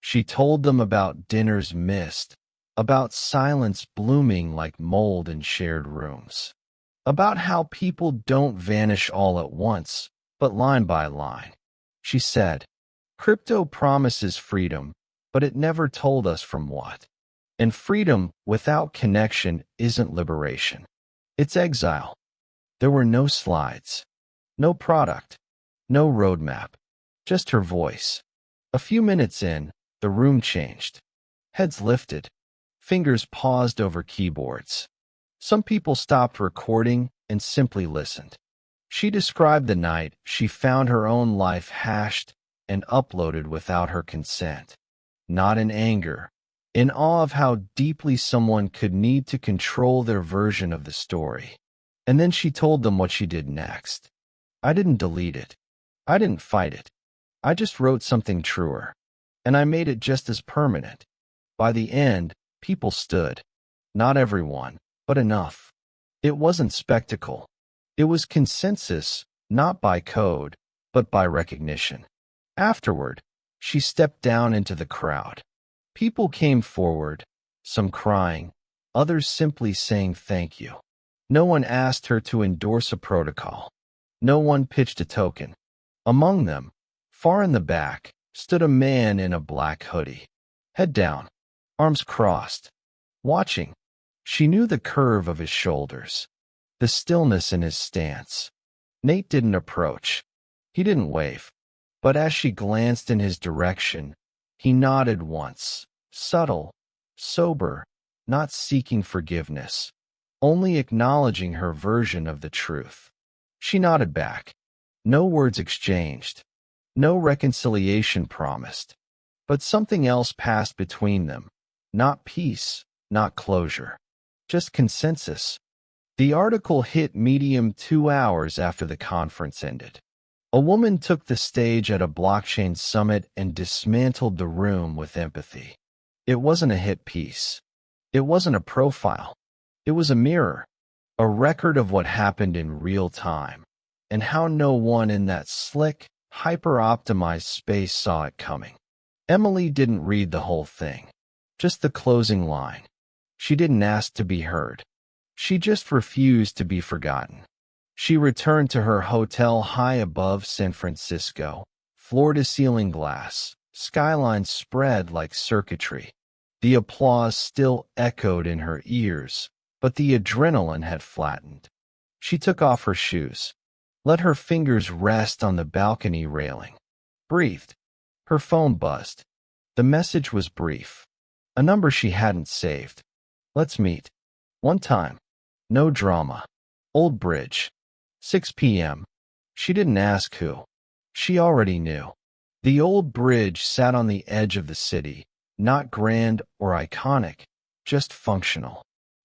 She told them about dinners missed, about silence blooming like mold in shared rooms, about how people don't vanish all at once, but line by line. She said, "Crypto promises freedom, but it never told us from what. And freedom without connection isn't liberation. It's exile." There were no slides, no product, no roadmap, just her voice. A few minutes in, the room changed. Heads lifted. Fingers paused over keyboards. Some people stopped recording and simply listened. She described the night she found her own life hashed and uploaded without her consent. Not in anger, in awe of how deeply someone could need to control their version of the story. And then she told them what she did next. "I didn't delete it. I didn't fight it. I just wrote something truer. And I made it just as permanent. By the end, people stood. Not everyone, but enough. It wasn't spectacle. It was consensus, not by code, but by recognition. Afterward, she stepped down into the crowd. People came forward, some crying, others simply saying thank you. No one asked her to endorse a protocol. No one pitched a token. Among them, far in the back, stood a man in a black hoodie. Head down, arms crossed. Watching, she knew the curve of his shoulders, the stillness in his stance. Nate didn't approach. He didn't wave. But as she glanced in his direction, he nodded once, subtle, sober, not seeking forgiveness, only acknowledging her version of the truth. She nodded back. No words exchanged. No reconciliation promised. But something else passed between them. Not peace, not closure. Just consensus. The article hit Medium 2 hours after the conference ended. A woman took the stage at a blockchain summit and dismantled the room with empathy. It wasn't a hit piece. It wasn't a profile. It was a mirror, a record of what happened in real time, and how no one in that slick, hyper-optimized space saw it coming. Emily didn't read the whole thing, just the closing line. She didn't ask to be heard. She just refused to be forgotten. She returned to her hotel high above San Francisco, floor-to-ceiling glass, skyline spread like circuitry. The applause still echoed in her ears, but the adrenaline had flattened. She took off her shoes, let her fingers rest on the balcony railing, breathed. Her phone buzzed. The message was brief. A number she hadn't saved. Let's meet. One time. No drama. Old Bridge. 6 p.m. She didn't ask who. She already knew. The old bridge sat on the edge of the city, not grand or iconic, just functional.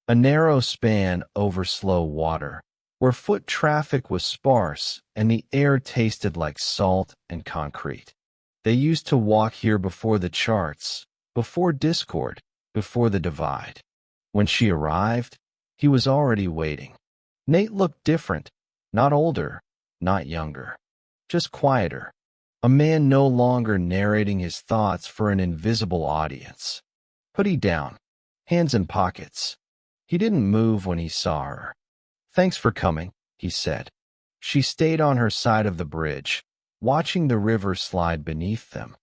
A narrow span over slow water, where foot traffic was sparse and the air tasted like salt and concrete. They used to walk here before the charts, before Discord, before the divide. When she arrived, he was already waiting. Nate looked different. Not older, not younger, just quieter. A man no longer narrating his thoughts for an invisible audience. Hoodie down, hands in pockets. He didn't move when he saw her. Thanks for coming, he said. She stayed on her side of the bridge, watching the river slide beneath them.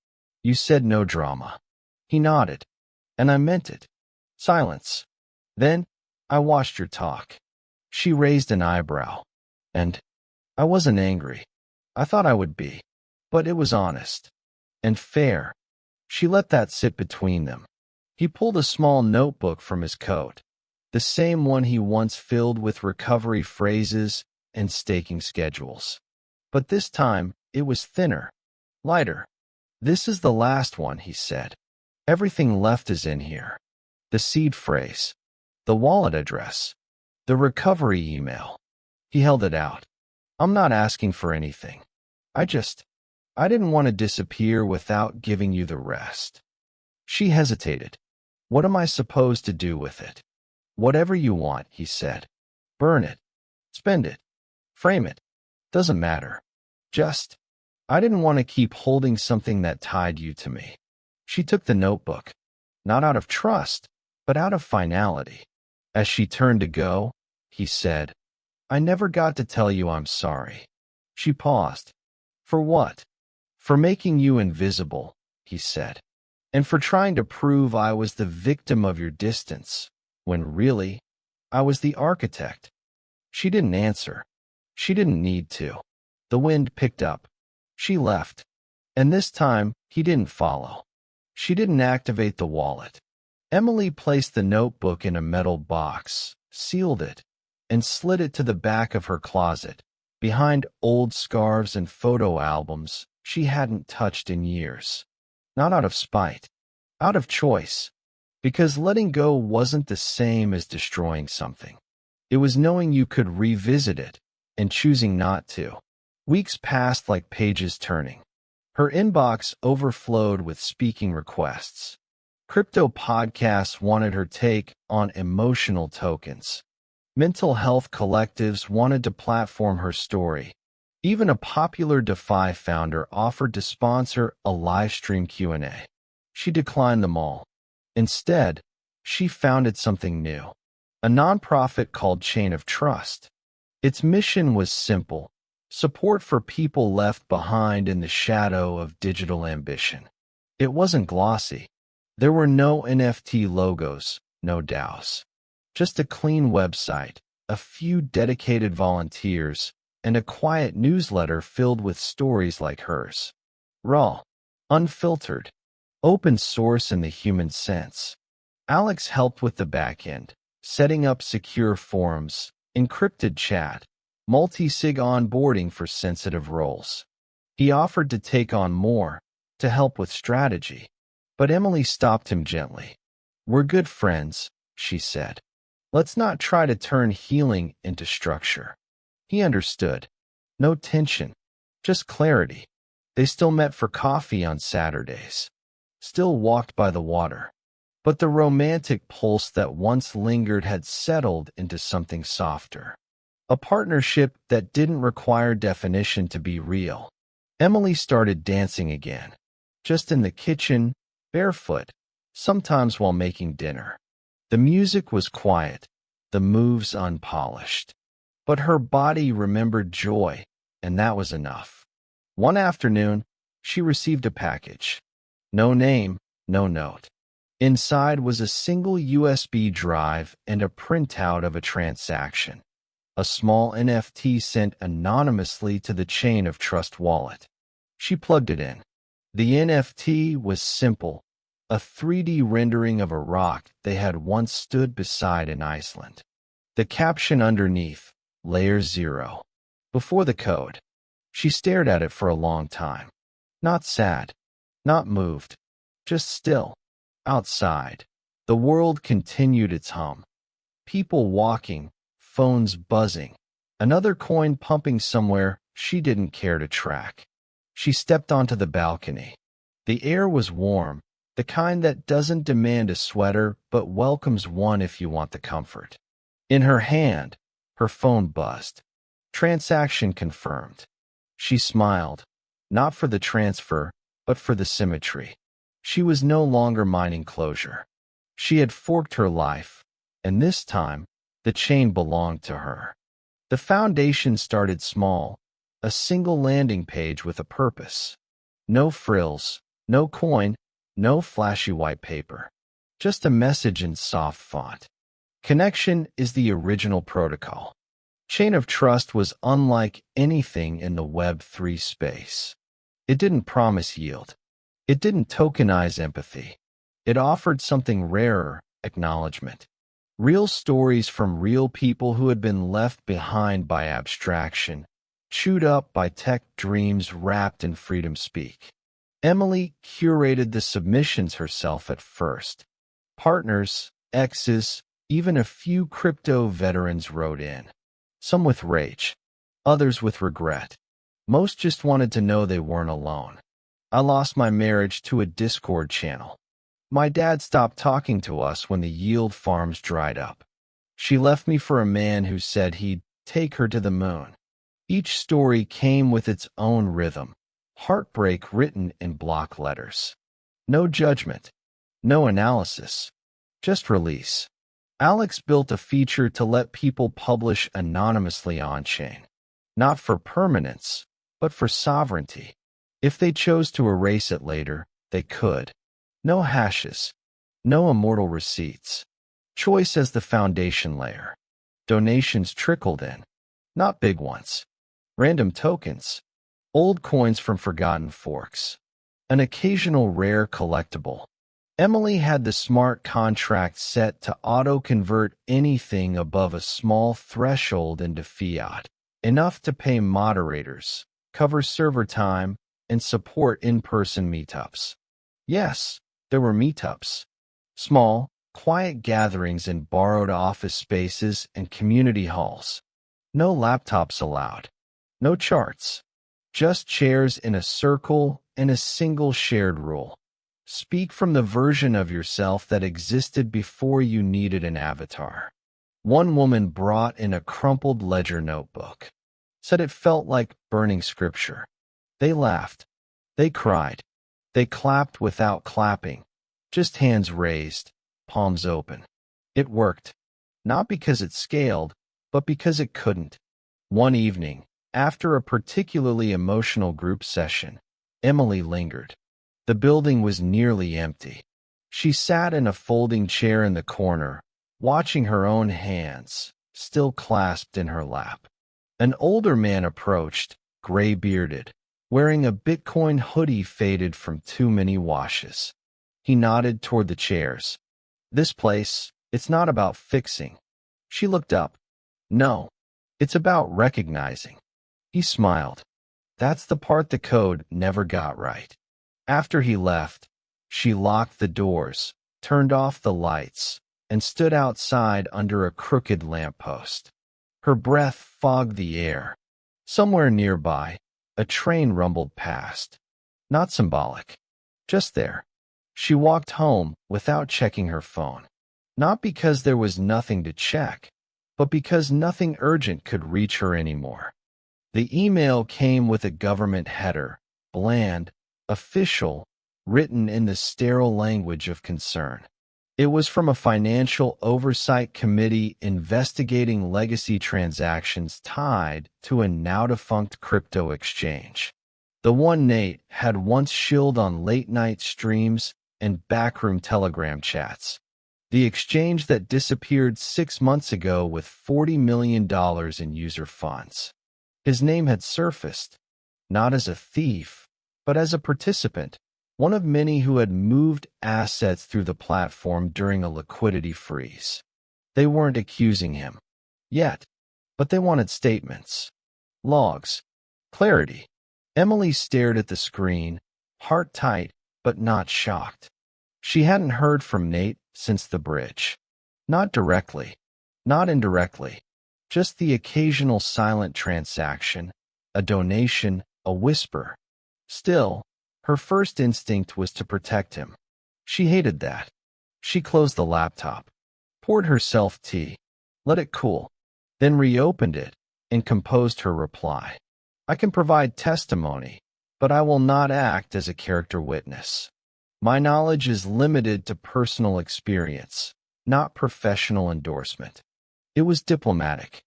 You said no drama. He nodded. And I meant it. Silence. Then, I watched your talk. She raised an eyebrow. And I wasn't angry. I thought I would be. But it was honest. And fair. She let that sit between them. He pulled a small notebook from his coat. The same one he once filled with recovery phrases and staking schedules. But this time, it was thinner. Lighter. This is the last one, he said. Everything left is in here. The seed phrase. The wallet address. The recovery email. He held it out. I'm not asking for anything. I didn't want to disappear without giving you the rest. She hesitated. What am I supposed to do with it? Whatever you want, he said. Burn it. Spend it. Frame it. Doesn't matter. I didn't want to keep holding something that tied you to me. She took the notebook. Not out of trust, but out of finality. As she turned to go, he said, I never got to tell you I'm sorry. She paused. For what? For making you invisible, he said. And for trying to prove I was the victim of your distance, when really, I was the architect. She didn't answer. She didn't need to. The wind picked up. She left. And this time, he didn't follow. She didn't activate the wallet. Emily placed the notebook in a metal box, sealed it, and slid it to the back of her closet, behind old scarves and photo albums she hadn't touched in years. Not out of spite, out of choice, because letting go wasn't the same as destroying something. It was knowing you could revisit it and choosing not to. Weeks passed like pages turning. Her inbox overflowed with speaking requests. Crypto podcasts wanted her take on emotional tokens. Mental health collectives wanted to platform her story. Even a popular DeFi founder offered to sponsor a livestream Q&A. She declined them all. Instead, she founded something new, a nonprofit called Chain of Trust. Its mission was simple: support for people left behind in the shadow of digital ambition. It wasn't glossy. There were no NFT logos, no DAOs. Just a clean website, a few dedicated volunteers, and a quiet newsletter filled with stories like hers. Raw, unfiltered, open source in the human sense. Alex helped with the backend, setting up secure forums, encrypted chat, multi-sig onboarding for sensitive roles. He offered to take on more, to help with strategy. But Emily stopped him gently. "We're good friends," she said. "Let's not try to turn healing into structure." He understood. No tension, just clarity. They still met for coffee on Saturdays. Still walked by the water. But the romantic pulse that once lingered had settled into something softer. A partnership that didn't require definition to be real. Emily started dancing again. Just in the kitchen, barefoot, sometimes while making dinner. The music was quiet, the moves unpolished. But her body remembered joy, and that was enough. One afternoon, she received a package. No name, no note. Inside was a single USB drive and a printout of a transaction. A small NFT sent anonymously to the Chain of Trust wallet. She plugged it in. The NFT was simple, a 3D rendering of a rock they had once stood beside in Iceland. The caption underneath, Layer 0. Before the code. She stared at it for a long time. Not sad, not moved, just still. Outside, the world continued its hum. People walking, phones buzzing, another coin pumping somewhere she didn't care to track. She stepped onto the balcony. The air was warm, the kind that doesn't demand a sweater but welcomes one if you want the comfort. In her hand, her phone buzzed. Transaction confirmed. She smiled, not for the transfer, but for the symmetry. She was no longer mining closure. She had forked her life, and this time, the chain belonged to her. The foundation started small, a single landing page with a purpose. No frills, no coin, no flashy white paper. Just a message in soft font. Connection is the original protocol. Chain of Trust was unlike anything in the Web3 space. It didn't promise yield. It didn't tokenize empathy. It offered something rarer, acknowledgement. Real stories from real people who had been left behind by abstraction, chewed up by tech dreams wrapped in freedom speak. Emily curated the submissions herself at first. Partners, exes, even a few crypto veterans wrote in. Some with rage, others with regret. Most just wanted to know they weren't alone. I lost my marriage to a Discord channel. My dad stopped talking to us when the yield farms dried up. She left me for a man who said he'd take her to the moon. Each story came with its own rhythm. Heartbreak written in block letters. No judgment. No analysis. Just release. Alex built a feature to let people publish anonymously on-chain. Not for permanence, but for sovereignty. If they chose to erase it later, they could. No hashes. No immortal receipts. Choice as the foundation layer. Donations trickled in. Not big ones. Random tokens. Old coins from forgotten forks. An occasional rare collectible. Emily had the smart contract set to auto-convert anything above a small threshold into fiat, enough to pay moderators, cover server time, and support in-person meetups. Yes, there were meetups. Small, quiet gatherings in borrowed office spaces and community halls. No laptops allowed. No charts. Just chairs in a circle and a single shared rule. Speak from the version of yourself that existed before you needed an avatar. One woman brought in a crumpled ledger notebook. Said it felt like burning scripture. They laughed. They cried. They clapped without clapping. Just hands raised, palms open. It worked. Not because it scaled, but because it couldn't. One evening, after a particularly emotional group session, Emily lingered. The building was nearly empty. She sat in a folding chair in the corner, watching her own hands, still clasped in her lap. An older man approached, gray-bearded, wearing a Bitcoin hoodie faded from too many washes. He nodded toward the chairs. This place, it's not about fixing. She looked up. No, it's about recognizing. He smiled. That's the part the code never got right. After he left, she locked the doors, turned off the lights, and stood outside under a crooked lamppost. Her breath fogged the air. Somewhere nearby, a train rumbled past. Not symbolic. Just there. She walked home without checking her phone. Not because there was nothing to check, but because nothing urgent could reach her anymore. The email came with a government header, bland, official, written in the sterile language of concern. It was from a financial oversight committee investigating legacy transactions tied to a now-defunct crypto exchange. The one Nate had once shilled on late-night streams and backroom Telegram chats. The exchange that disappeared 6 months ago with $40 million in user funds. His name had surfaced, not as a thief, but as a participant, one of many who had moved assets through the platform during a liquidity freeze. They weren't accusing him yet, but they wanted statements, logs, clarity. Emily stared at the screen, heart tight, but not shocked. She hadn't heard from Nate since the bridge. Not directly, not indirectly, just the occasional silent transaction, a donation, a whisper. Still, her first instinct was to protect him. She hated that. She closed the laptop, poured herself tea, let it cool, then reopened it and composed her reply. I can provide testimony, but I will not act as a character witness. My knowledge is limited to personal experience, not professional endorsement. It was diplomatic,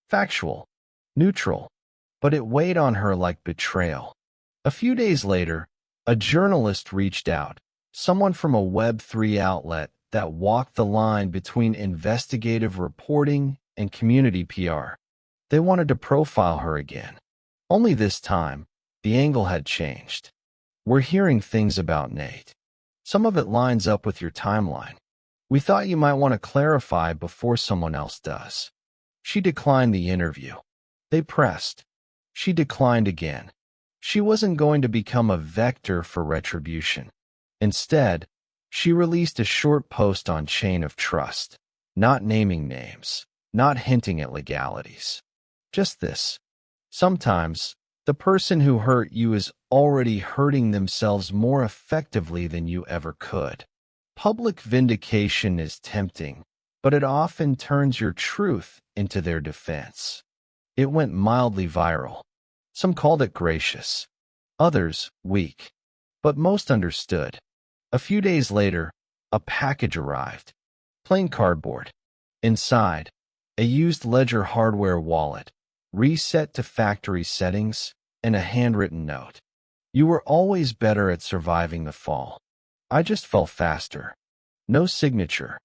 factual, neutral, but it weighed on her like betrayal. A few days later, a journalist reached out, someone from a Web3 outlet that walked the line between investigative reporting and community PR. They wanted to profile her again. Only this time, the angle had changed. We're hearing things about Nate. Some of it lines up with your timeline. We thought you might want to clarify before someone else does. She declined the interview. They pressed. She declined again. She wasn't going to become a vector for retribution. Instead, she released a short post on Chain of Trust, not naming names, not hinting at legalities. Just this. Sometimes, the person who hurt you is already hurting themselves more effectively than you ever could. Public vindication is tempting, but it often turns your truth into their defense. It went mildly viral. Some called it gracious, others weak, but most understood. A few days later, a package arrived. Plain cardboard. Inside, a used Ledger hardware wallet, reset to factory settings, and a handwritten note. You were always better at surviving the fall. I just fell faster. No signature.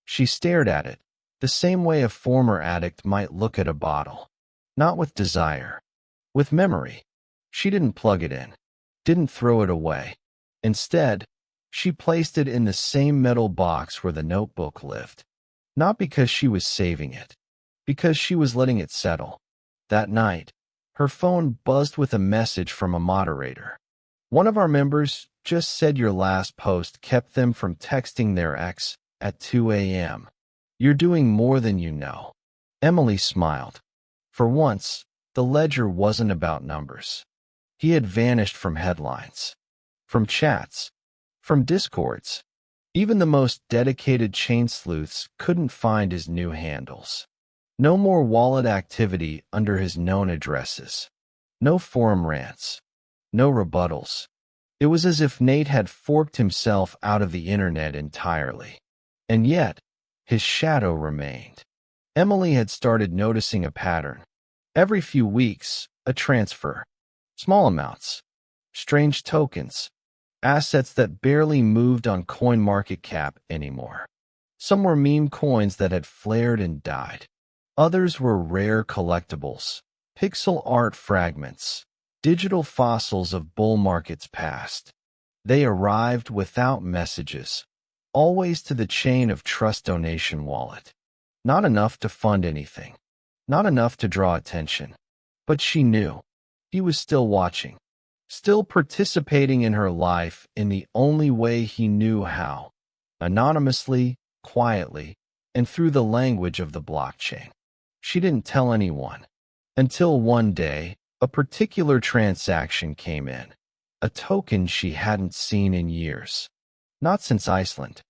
She stared at it, the same way a former addict might look at a bottle. Not with desire. With memory. She didn't plug it in. Didn't throw it away. Instead, she placed it in the same metal box where the notebook lived. Not because she was saving it. Because she was letting it settle. That night, her phone buzzed with a message from a moderator. One of our members just said your last post kept them from texting their ex at 2 a.m. You're doing more than you know. Emily smiled. For once, the ledger wasn't about numbers. He had vanished from headlines, from chats, from discords. Even the most dedicated chain sleuths couldn't find his new handles. No more wallet activity under his known addresses. No forum rants. No rebuttals. It was as if Nate had forked himself out of the internet entirely. And yet, his shadow remained. Emily had started noticing a pattern. Every few weeks, a transfer. Small amounts. Strange tokens. Assets that barely moved on CoinMarketCap anymore. Some were meme coins that had flared and died. Others were rare collectibles, pixel art fragments, digital fossils of bull markets past. They arrived without messages, always to the chain of trust donation wallet. Not enough to fund anything, not enough to draw attention. But she knew. He was still watching, still participating in her life in the only way he knew how, anonymously, quietly, and through the language of the blockchain. She didn't tell anyone. Until one day, a particular transaction came in. A token she hadn't seen in years. Not since Iceland.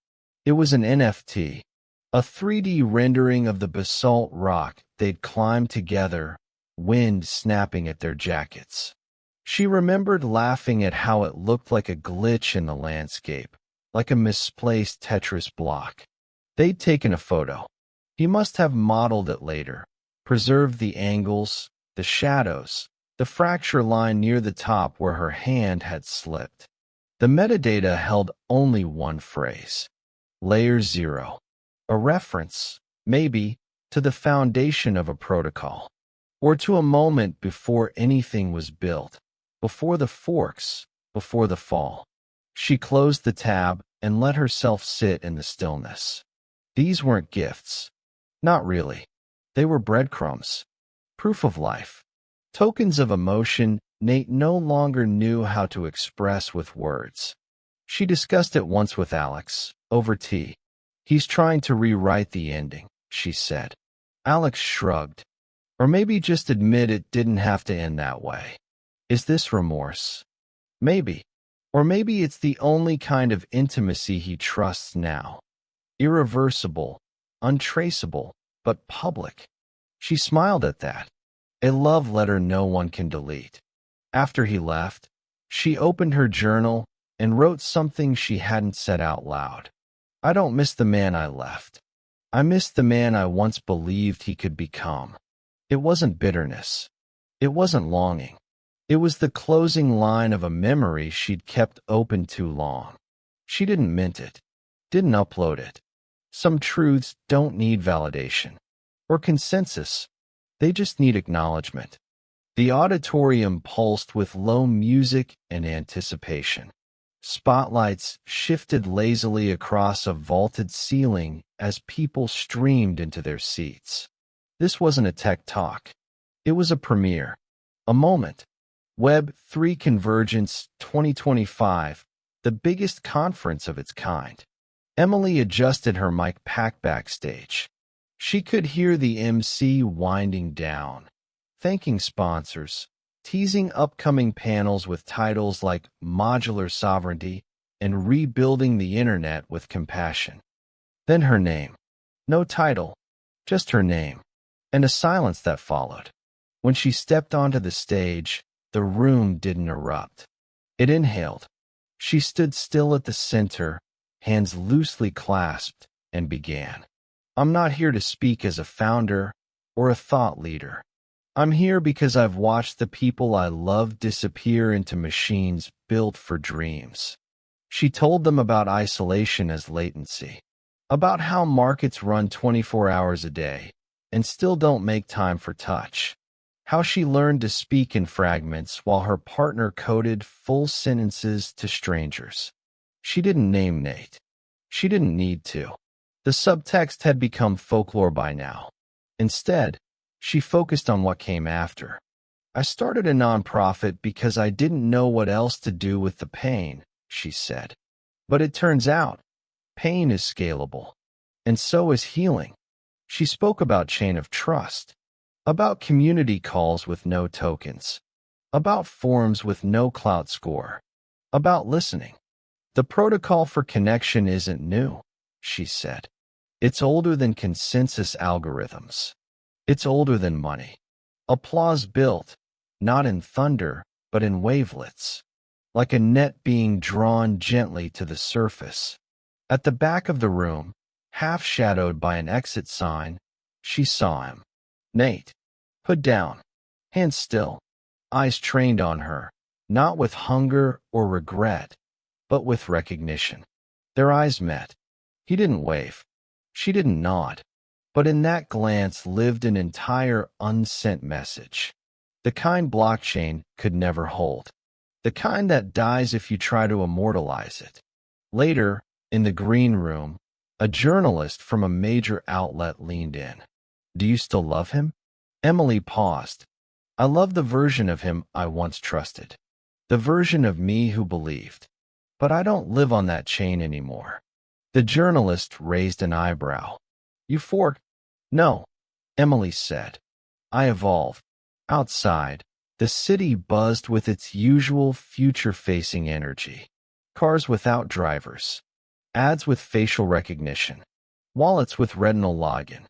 It was an NFT. A 3D rendering of the basalt rock they'd climbed together, wind snapping at their jackets. She remembered laughing at how it looked like a glitch in the landscape, like a misplaced Tetris block. They'd taken a photo. He must have modeled it later, preserved the angles, the shadows, the fracture line near the top where her hand had slipped. The metadata held only one phrase. Layer 0. A reference, maybe, to the foundation of a protocol, or to a moment before anything was built, before the forks, before the fall. She closed the tab and let herself sit in the stillness. These weren't gifts. Not really. They were breadcrumbs. Proof of life. Tokens of emotion Nate no longer knew how to express with words. She discussed it once with Alex, over tea. He's trying to rewrite the ending, she said. Alex shrugged. Or maybe just admit it didn't have to end that way. Is this remorse? Maybe. Or maybe it's the only kind of intimacy he trusts now. Irreversible, untraceable, but public. She smiled at that. A love letter no one can delete. After he left, she opened her journal and wrote something she hadn't said out loud. I don't miss the man I left. I miss the man I once believed he could become. It wasn't bitterness. It wasn't longing. It was the closing line of a memory she'd kept open too long. She didn't mint it, didn't upload it. Some truths don't need validation or consensus. They just need acknowledgement. The auditorium pulsed with low music and anticipation. Spotlights shifted lazily across a vaulted ceiling as people streamed into their seats. This wasn't a tech talk. It was a premiere. A moment. Web 3 Convergence 2025, the biggest conference of its kind. Emily adjusted her mic pack backstage. She could hear the MC winding down, thanking sponsors, teasing upcoming panels with titles like Modular Sovereignty and Rebuilding the Internet with Compassion. Then her name. No title, just her name, and a silence that followed. When she stepped onto the stage, the room didn't erupt. It inhaled. She stood still at the center, hands loosely clasped, and began. I'm not here to speak as a founder or a thought leader. I'm here because I've watched the people I love disappear into machines built for dreams. She told them about isolation as latency, about how markets run 24 hours a day and still don't make time for touch, how she learned to speak in fragments while her partner coded full sentences to strangers. She didn't name Nate. She didn't need to. The subtext had become folklore by now. Instead, she focused on what came after. I started a nonprofit because I didn't know what else to do with the pain, she said. But it turns out, pain is scalable. And so is healing. She spoke about chain of trust, about community calls with no tokens, about forums with no clout score, about listening. The protocol for connection isn't new, she said. It's older than consensus algorithms. It's older than money. Applause built, not in thunder, but in wavelets, like a net being drawn gently to the surface. At the back of the room, half shadowed by an exit sign, she saw him. Nate. Hood down. Hands still. Eyes trained on her, not with hunger or regret, but with recognition. Their eyes met. He didn't wave. She didn't nod. But in that glance lived an entire unsent message. The kind blockchain could never hold. The kind that dies if you try to immortalize it. Later, in the green room, a journalist from a major outlet leaned in. Do you still love him? Emily paused. I love the version of him I once trusted. The version of me who believed. But I don't live on that chain anymore. The journalist raised an eyebrow. You forked? No, Emily said. I evolved. Outside, the city buzzed with its usual future-facing energy. Cars without drivers. Ads with facial recognition. Wallets with retinal login.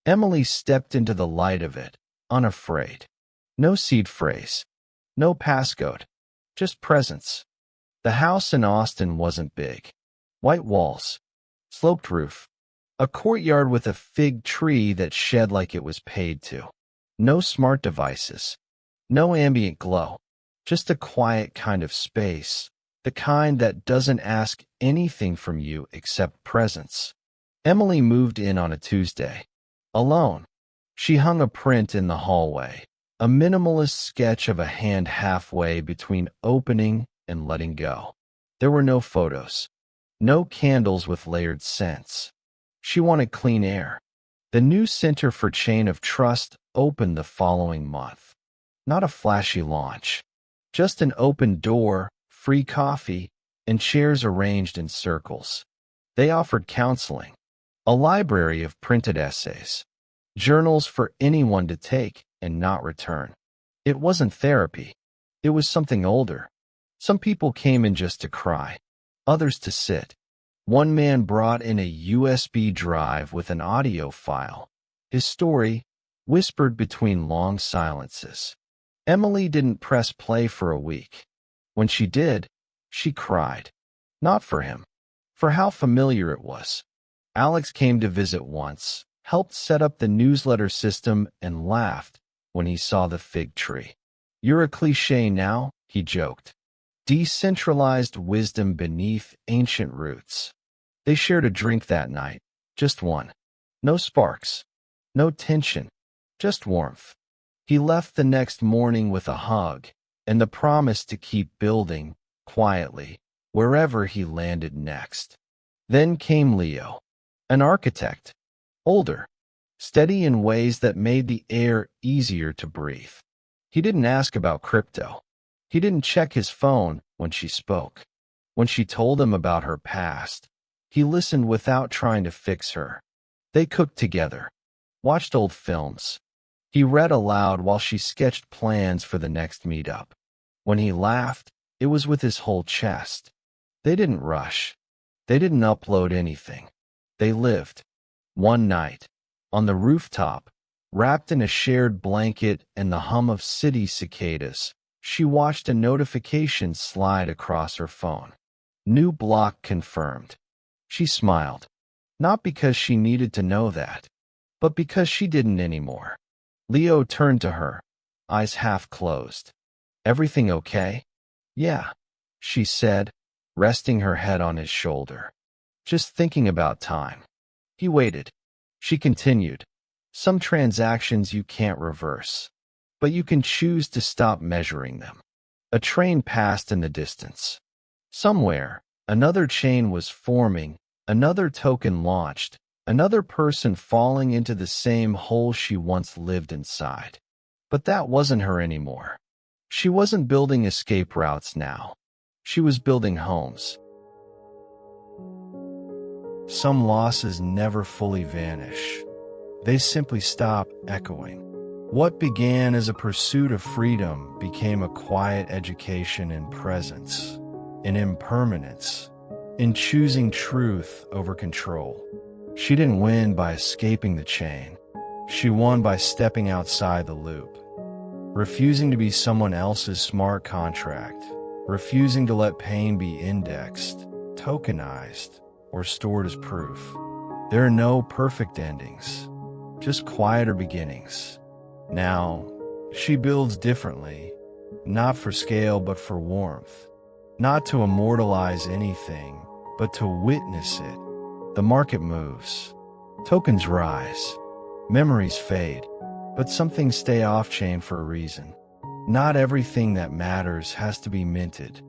Emily stepped into the light of it, unafraid. No seed phrase. No passcode. Just presence. The house in Austin wasn't big. White walls. Sloped roof. A courtyard with a fig tree that shed like it was paid to. No smart devices. No ambient glow. Just a quiet kind of space. The kind that doesn't ask anything from you except presence. Emily moved in on a Tuesday. Alone. She hung a print in the hallway. A minimalist sketch of a hand halfway between opening and letting go. There were no photos. No candles with layered scents. She wanted clean air. The new Center for Chain of Trust opened the following month. Not a flashy launch. Just an open door, free coffee, and chairs arranged in circles. They offered counseling. A library of printed essays. Journals for anyone to take and not return. It wasn't therapy. It was something older. Some people came in just to cry. Others to sit. One man brought in a USB drive with an audio file. His story, whispered between long silences. Emily didn't press play for a week. When she did, she cried. Not for him. For how familiar it was. Alex came to visit once, helped set up the newsletter system, and laughed when he saw the fig tree. You're a cliché now, he joked. Decentralized wisdom beneath ancient roots. They shared a drink that night, just one. No sparks, no tension, just warmth. He left the next morning with a hug and the promise to keep building, quietly, wherever he landed next. Then came Leo, an architect, older, steady in ways that made the air easier to breathe. He didn't ask about crypto. He didn't check his phone when she spoke. When she told him about her past, he listened without trying to fix her. They cooked together, watched old films. He read aloud while she sketched plans for the next meetup. When he laughed, it was with his whole chest. They didn't rush. They didn't upload anything. They lived. One night, on the rooftop, wrapped in a shared blanket and the hum of city cicadas, she watched a notification slide across her phone. New block confirmed. She smiled. Not because she needed to know that, but because she didn't anymore. Leo turned to her, eyes half closed. Everything okay? Yeah, she said, resting her head on his shoulder. Just thinking about time. He waited. She continued. Some transactions you can't reverse, but you can choose to stop measuring them. A train passed in the distance. Somewhere, another chain was forming, another token launched, another person falling into the same hole she once lived inside. But that wasn't her anymore. She wasn't building escape routes now. She was building homes. Some losses never fully vanish. They simply stop echoing. What began as a pursuit of freedom became a quiet education in presence, in impermanence, in choosing truth over control. She didn't win by escaping the chain. She won by stepping outside the loop, refusing to be someone else's smart contract, refusing to let pain be indexed, tokenized, or stored as proof. There are no perfect endings, just quieter beginnings. Now, she builds differently, not for scale but for warmth, not to immortalize anything, but to witness it. The market moves, tokens rise, memories fade, but some things stay off-chain for a reason. Not everything that matters has to be minted.